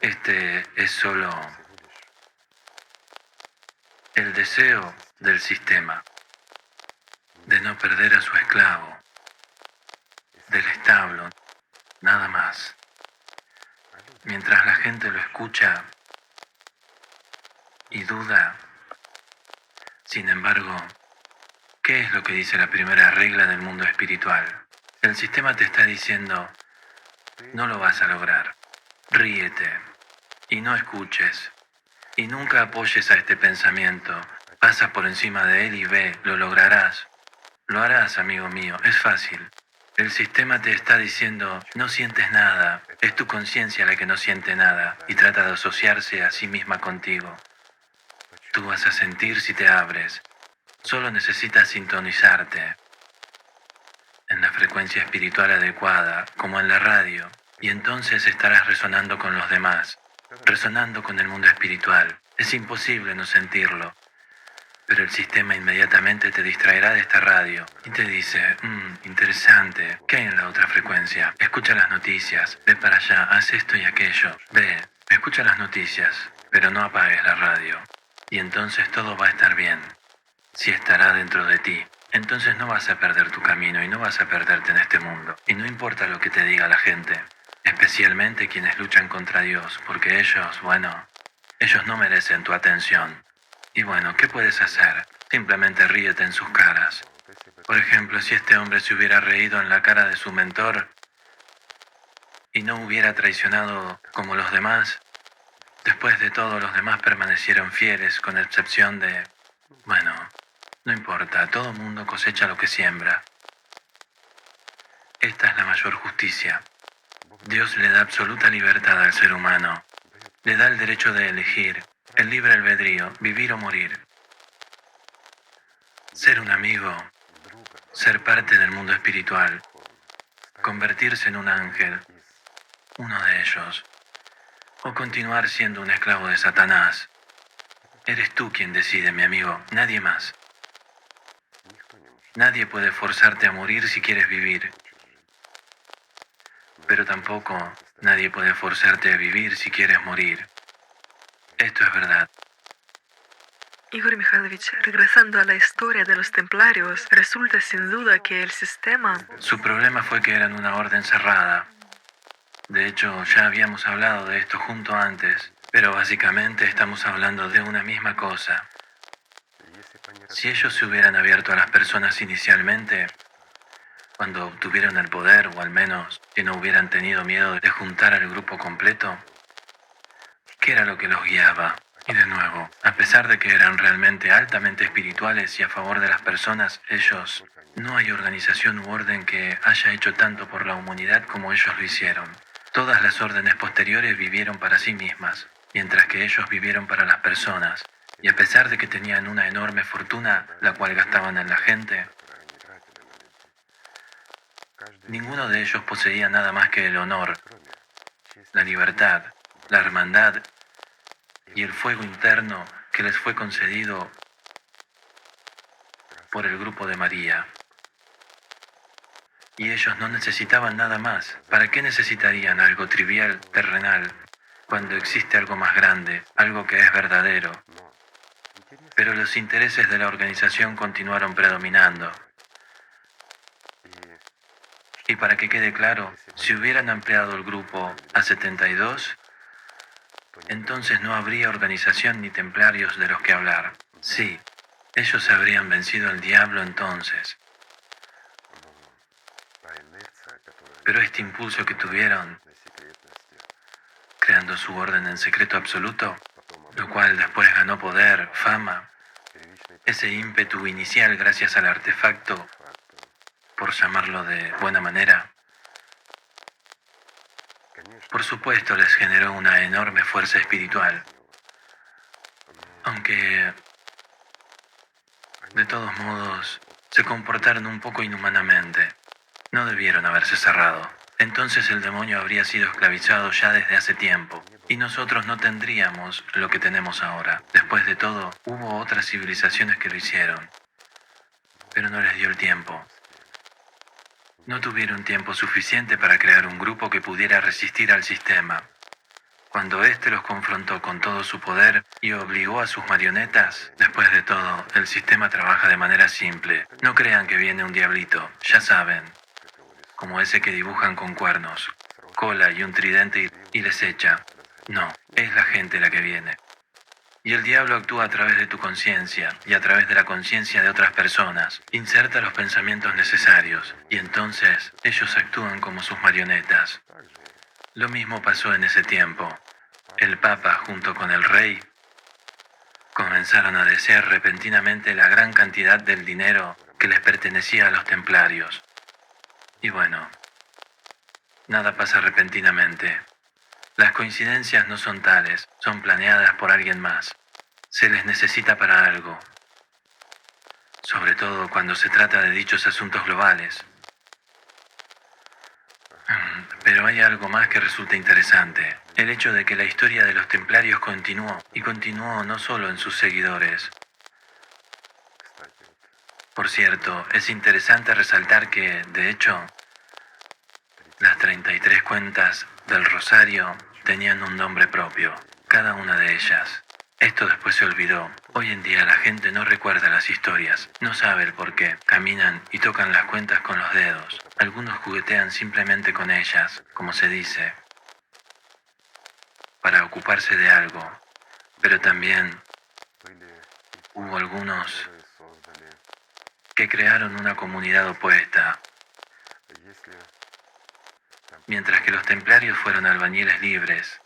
Este es solo el deseo del sistema de no perder a su esclavo, del establo, nada más. Mientras la gente lo escucha y duda, sin embargo, ¿qué es lo que dice la primera regla del mundo espiritual? El sistema te está diciendo, no lo vas a lograr, ríete y no escuches y nunca apoyes a este pensamiento Pasa por encima de él y ve, lo lograrás. Lo harás, amigo mío, es fácil. El sistema te está diciendo, no sientes nada, es tu conciencia la que no siente nada y trata de asociarse a sí misma contigo. Tú vas a sentir si te abres. Solo necesitas sintonizarte en la frecuencia espiritual adecuada, como en la radio, y entonces estarás resonando con los demás, resonando con el mundo espiritual. Es imposible no sentirlo, pero el sistema inmediatamente te distraerá de esta radio y te dice, interesante, ¿qué hay en la otra frecuencia? Escucha las noticias, ve para allá, haz esto y aquello, ve, escucha las noticias, pero no apagues la radio. Y entonces todo va a estar bien. Si estará dentro de ti, entonces no vas a perder tu camino y no vas a perderte en este mundo. Y no importa lo que te diga la gente, especialmente quienes luchan contra Dios, porque ellos no merecen tu atención. Y bueno, ¿qué puedes hacer? Simplemente ríete en sus caras. Por ejemplo, si este hombre se hubiera reído en la cara de su mentor y no hubiera traicionado como los demás, después de todo los demás permanecieron fieles con excepción de... Bueno, no importa, todo mundo cosecha lo que siembra. Esta es la mayor justicia. Dios le da absoluta libertad al ser humano. Le da el derecho de elegir, el libre albedrío, vivir o morir. Ser un amigo, ser parte del mundo espiritual, convertirse en un ángel, uno de ellos, o continuar siendo un esclavo de Satanás. Eres tú quien decide, mi amigo, nadie más. Nadie puede forzarte a morir si quieres vivir, pero tampoco nadie puede forzarte a vivir si quieres morir. Esto es verdad. Igor Mikhailovich, regresando a la historia de los templarios, resulta sin duda que el sistema... Su problema fue que eran una orden cerrada. De hecho, ya habíamos hablado de esto junto antes, pero básicamente estamos hablando de una misma cosa. Si ellos se hubieran abierto a las personas inicialmente, cuando obtuvieron el poder, o al menos que no hubieran tenido miedo de juntar al grupo completo, ¿qué era lo que los guiaba? Y de nuevo, a pesar de que eran realmente altamente espirituales y a favor de las personas, ellos, no hay organización u orden que haya hecho tanto por la humanidad como ellos lo hicieron. Todas las órdenes posteriores vivieron para sí mismas, mientras que ellos vivieron para las personas. Y a pesar de que tenían una enorme fortuna, la cual gastaban en la gente, ninguno de ellos poseía nada más que el honor, la libertad, la hermandad y el fuego interno que les fue concedido por el grupo de María. Y ellos no necesitaban nada más. ¿Para qué necesitarían algo trivial, terrenal, cuando existe algo más grande, algo que es verdadero? Pero los intereses de la organización continuaron predominando. Y para que quede claro, si hubieran ampliado el grupo a 72, entonces no habría organización ni templarios de los que hablar. Sí, ellos habrían vencido al diablo entonces. Pero este impulso que tuvieron, creando su orden en secreto absoluto, lo cual después ganó poder, fama, ese ímpetu inicial gracias al artefacto, por llamarlo de buena manera, por supuesto les generó una enorme fuerza espiritual. Aunque, de todos modos, se comportaron un poco inhumanamente. No debieron haberse cerrado. Entonces el demonio habría sido esclavizado ya desde hace tiempo, y nosotros no tendríamos lo que tenemos ahora. Después de todo, hubo otras civilizaciones que lo hicieron, pero no les dio el tiempo. No tuvieron tiempo suficiente para crear un grupo que pudiera resistir al sistema. Cuando éste los confrontó con todo su poder y obligó a sus marionetas, después de todo, el sistema trabaja de manera simple. No crean que viene un diablito, ya saben, como ese que dibujan con cuernos, cola y un tridente y les echa. No, es la gente la que viene. Y el diablo actúa a través de tu conciencia y a través de la conciencia de otras personas. Inserta los pensamientos necesarios y entonces ellos actúan como sus marionetas. Lo mismo pasó en ese tiempo. El Papa, junto con el rey, comenzaron a desear repentinamente la gran cantidad del dinero que les pertenecía a los templarios. Y bueno, nada pasa repentinamente. Las coincidencias no son tales, son planeadas por alguien más. Se les necesita para algo, sobre todo cuando se trata de dichos asuntos globales. Pero hay algo más que resulta interesante, el hecho de que la historia de los templarios continuó, y continuó no solo en sus seguidores. Por cierto, es interesante resaltar que, de hecho, las 33 cuentas del Rosario tenían un nombre propio, cada una de ellas. Esto después se olvidó. Hoy en día la gente no recuerda las historias, no sabe el por qué. Caminan y tocan las cuentas con los dedos. Algunos juguetean simplemente con ellas, como se dice, para ocuparse de algo. Pero también hubo algunos que crearon una comunidad opuesta. Mientras que los templarios fueron albañiles libres,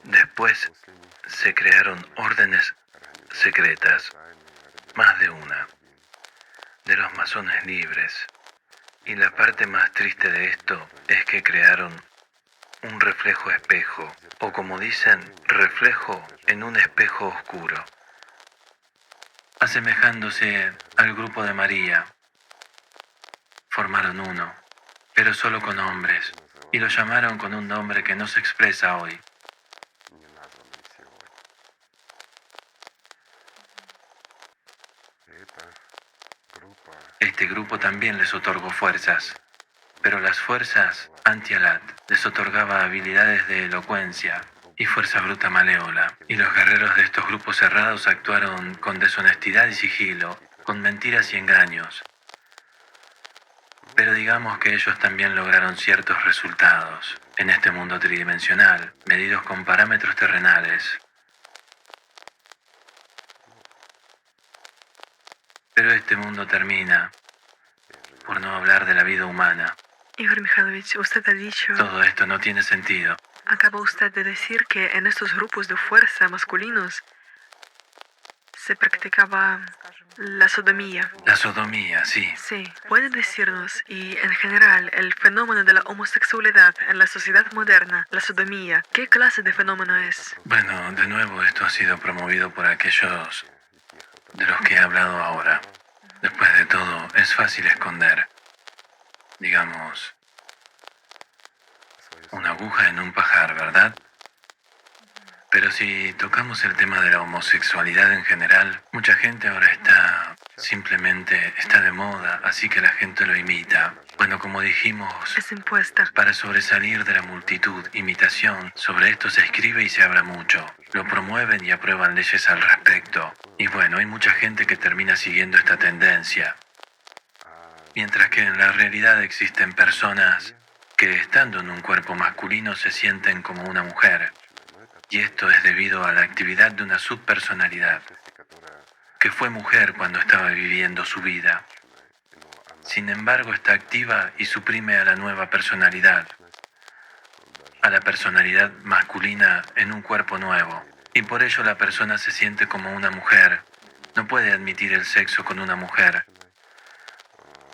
después se crearon órdenes secretas, más de una, de los masones libres. Y la parte más triste de esto es que crearon un reflejo espejo, o como dicen, reflejo en un espejo oscuro, asemejándose al grupo de María. Formaron uno, pero solo con hombres, y lo llamaron con un nombre que no se expresa hoy. Este grupo también les otorgó fuerzas, pero las fuerzas anti-Alat les otorgaba habilidades de elocuencia y fuerza bruta malévola, y los guerreros de estos grupos cerrados actuaron con deshonestidad y sigilo, con mentiras y engaños. Pero digamos que ellos también lograron ciertos resultados en este mundo tridimensional, medidos con parámetros terrenales. Pero este mundo termina, por no hablar de la vida humana. Igor Mikhailovich, usted ha dicho, Todo esto no tiene sentido. acaba usted de decir que en estos grupos de fuerza masculinos se practicaba la sodomía. La sodomía, sí. Sí, puede decirnos, y en general, el fenómeno de la homosexualidad en la sociedad moderna, la sodomía, ¿qué clase de fenómeno es? Bueno, de nuevo esto ha sido promovido por aquellos de los que he hablado ahora. Después de todo, es fácil esconder, digamos, una aguja en un pajar, ¿verdad? Pero si tocamos el tema de la homosexualidad en general, mucha gente ahora simplemente está de moda, así que la gente lo imita. Bueno, como dijimos, Es impuesta. para sobresalir de la multitud, imitación, sobre esto se escribe y se habla mucho. Lo promueven y aprueban leyes al respecto. Y bueno, hay mucha gente que termina siguiendo esta tendencia. Mientras que en la realidad existen personas que estando en un cuerpo masculino se sienten como una mujer. Y esto es debido a la actividad de una subpersonalidad, que fue mujer cuando estaba viviendo su vida. Sin embargo, está activa y suprime a la nueva personalidad, a la personalidad masculina en un cuerpo nuevo. Y por ello la persona se siente como una mujer. No puede admitir el sexo con una mujer,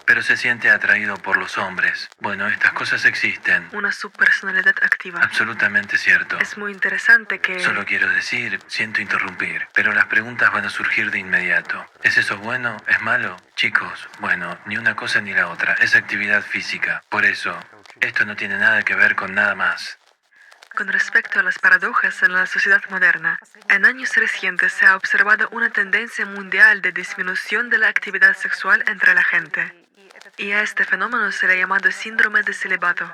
pero se siente atraído por los hombres. Bueno, estas cosas existen. Una subpersonalidad activa. Absolutamente cierto. Es muy interesante que... Solo quiero decir, siento interrumpir, pero las preguntas van a surgir de inmediato. ¿Es eso bueno? ¿Es malo? Chicos, bueno, ni una cosa ni la otra. Es actividad física. Por eso, esto no tiene nada que ver con nada más. Con respecto a las paradojas en la sociedad moderna, en años recientes se ha observado una tendencia mundial de disminución de la actividad sexual entre la gente. Y a este fenómeno se le ha llamado síndrome de celibato.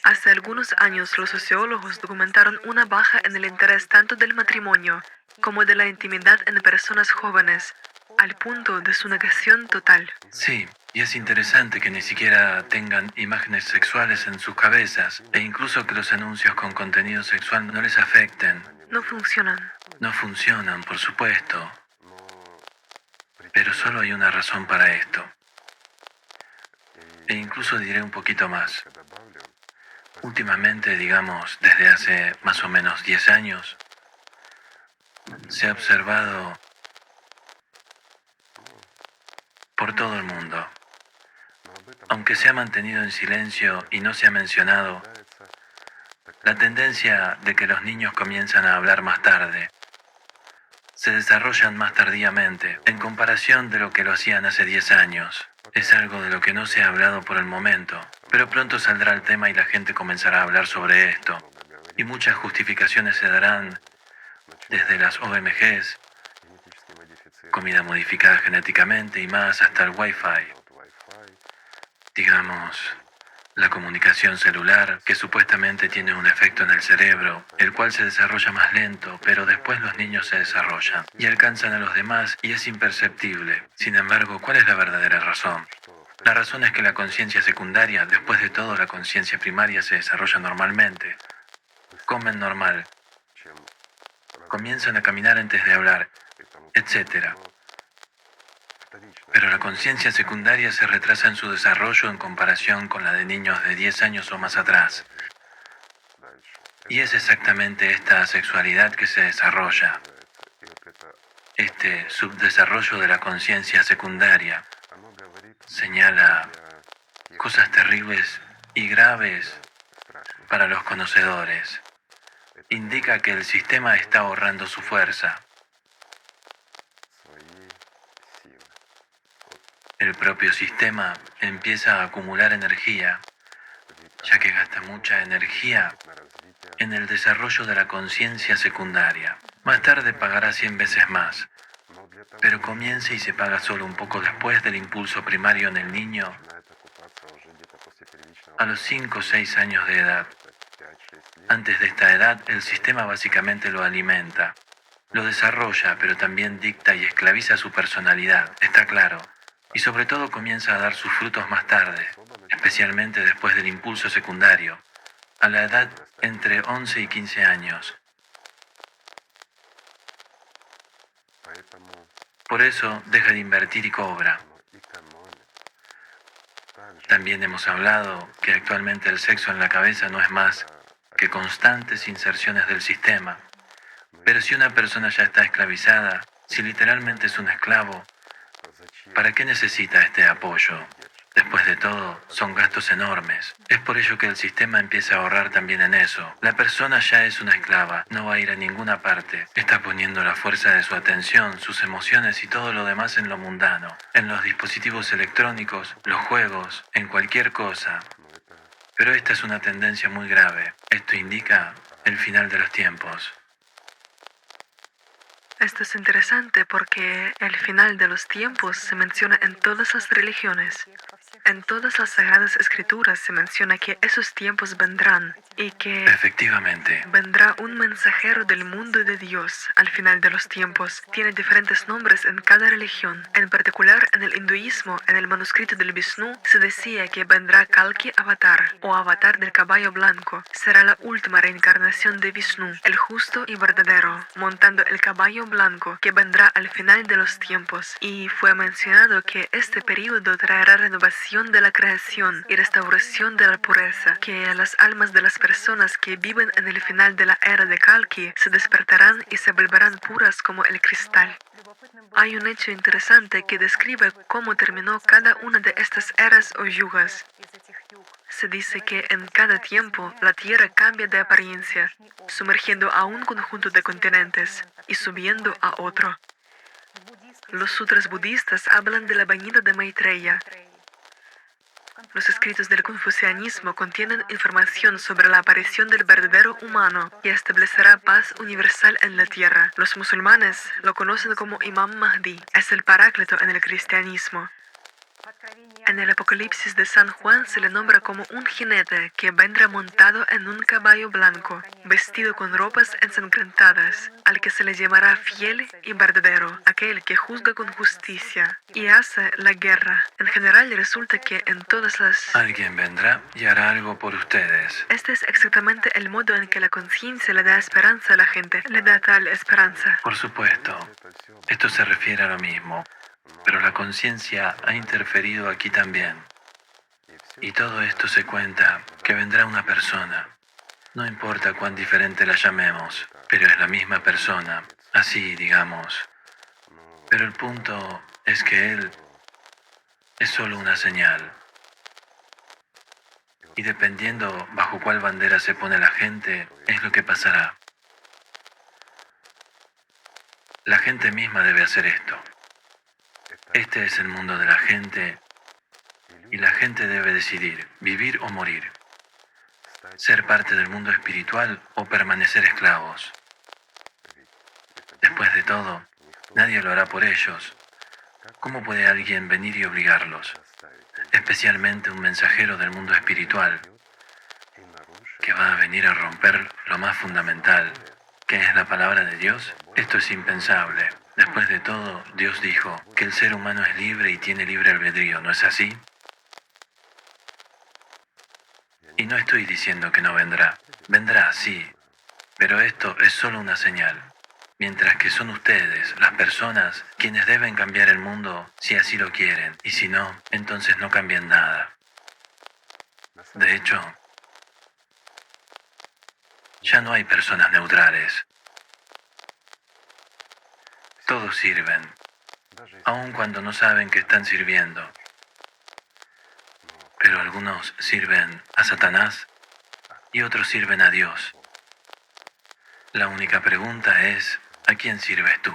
Hace algunos años los sociólogos documentaron una baja en el interés tanto del matrimonio como de la intimidad en personas jóvenes, al punto de su negación total. Sí, y es interesante que ni siquiera tengan imágenes sexuales en sus cabezas, e incluso que los anuncios con contenido sexual no les afecten. No funcionan. No funcionan, por supuesto. Pero solo hay una razón para esto. E incluso diré un poquito más. Últimamente, digamos, desde hace más o menos 10 años, se ha observado por todo el mundo. Aunque se ha mantenido en silencio y no se ha mencionado, la tendencia de que los niños comienzan a hablar más tarde, se desarrollan más tardíamente, en comparación de lo que lo hacían hace 10 años. Es algo de lo que no se ha hablado por el momento, pero pronto saldrá el tema y la gente comenzará a hablar sobre esto. Y muchas justificaciones se darán desde las OMGs, comida modificada genéticamente y más hasta el Wi-Fi. Digamos, la comunicación celular, que supuestamente tiene un efecto en el cerebro, el cual se desarrolla más lento, pero después los niños se desarrollan y alcanzan a los demás y es imperceptible. Sin embargo, ¿cuál es la verdadera razón? La razón es que la conciencia secundaria, después de todo, la conciencia primaria se desarrolla normalmente. Comen normal, comienzan a caminar antes de hablar, etc. Pero la conciencia secundaria se retrasa en su desarrollo en comparación con la de niños de 10 años o más atrás. Y es exactamente esta asexualidad que se desarrolla, este subdesarrollo de la conciencia secundaria. Señala cosas terribles y graves para los conocedores. Indica que el sistema está ahorrando su fuerza. El propio sistema empieza a acumular energía, ya que gasta mucha energía en el desarrollo de la conciencia secundaria. Más tarde pagará 100 veces más, pero comienza y se paga solo un poco después del impulso primario en el niño, a los 5 o 6 años de edad. Antes de esta edad, el sistema básicamente lo alimenta, lo desarrolla, pero también dicta y esclaviza su personalidad, está claro. Y sobre todo comienza a dar sus frutos más tarde, especialmente después del impulso secundario, a la edad entre 11 y 15 años. Por eso deja de invertir y cobra. También hemos hablado que actualmente el sexo en la cabeza no es más que constantes inserciones del sistema. Pero si una persona ya está esclavizada, si literalmente es un esclavo, ¿para qué necesita este apoyo? Después de todo, son gastos enormes. Es por ello que el sistema empieza a ahorrar también en eso. La persona ya es una esclava, no va a ir a ninguna parte. Está poniendo la fuerza de su atención, sus emociones y todo lo demás en lo mundano, en los dispositivos electrónicos, los juegos, en cualquier cosa. Pero esta es una tendencia muy grave. Esto indica el final de los tiempos. Esto es interesante porque el final de los tiempos se menciona en todas las religiones. En todas las sagradas escrituras se menciona que esos tiempos vendrán y que Efectivamente. vendrá un mensajero del mundo de Dios al final de los tiempos. Tiene diferentes nombres en cada religión. En particular, en el hinduismo, en el manuscrito del Vishnu, se decía que vendrá Kalki Avatar o Avatar del caballo blanco. Será la última reencarnación de Vishnu, el justo y verdadero, montando el caballo blanco que vendrá al final de los tiempos. Y fue mencionado que este período traerá renovación de la creación y restauración de la pureza, que las almas de las personas que viven en el final de la era de Kalki se despertarán y se volverán puras como el cristal. Hay un hecho interesante que describe cómo terminó cada una de estas eras o yugas. Se dice que en cada tiempo la Tierra cambia de apariencia, sumergiendo a un conjunto de continentes y subiendo a otro. Los sutras budistas hablan de la venida de Maitreya. Los escritos del confucianismo contienen información sobre la aparición del verdadero humano que establecerá paz universal en la tierra. Los musulmanes lo conocen como Imam Mahdi. Es el paráclito en el cristianismo. En el Apocalipsis de San Juan se le nombra como un jinete que vendrá montado en un caballo blanco, vestido con ropas ensangrentadas, al que se le llamará fiel y verdadero, aquel que juzga con justicia y hace la guerra. En general resulta que en todas las... Alguien vendrá y hará algo por ustedes. Este es exactamente el modo en que la conciencia le da esperanza a la gente, le da tal esperanza. Por supuesto, esto se refiere a lo mismo. Pero la conciencia ha interferido aquí también. Y todo esto se cuenta que vendrá una persona. No importa cuán diferente la llamemos, pero es la misma persona. así, digamos. Pero el punto es que Él es solo una señal. Y dependiendo bajo cuál bandera se pone la gente, es lo que pasará. La gente misma debe hacer esto. Este es el mundo de la gente y la gente debe decidir vivir o morir, ser parte del mundo espiritual o permanecer esclavos. Después de todo, nadie lo hará por ellos. ¿Cómo puede alguien venir y obligarlos? Especialmente un mensajero del mundo espiritual que va a venir a romper lo más fundamental, que es la palabra de Dios. Esto es impensable. Después de todo, Dios dijo que el ser humano es libre y tiene libre albedrío, ¿no es así? Y no estoy diciendo que no vendrá. Vendrá, sí, pero esto es solo una señal. Mientras que son ustedes, las personas, quienes deben cambiar el mundo si así lo quieren, y si no, entonces no cambian nada. De hecho, ya no hay personas neutrales. Todos sirven, aun cuando no saben que están sirviendo. Pero algunos sirven a Satanás y otros sirven a Dios. La única pregunta es, ¿a quién sirves tú?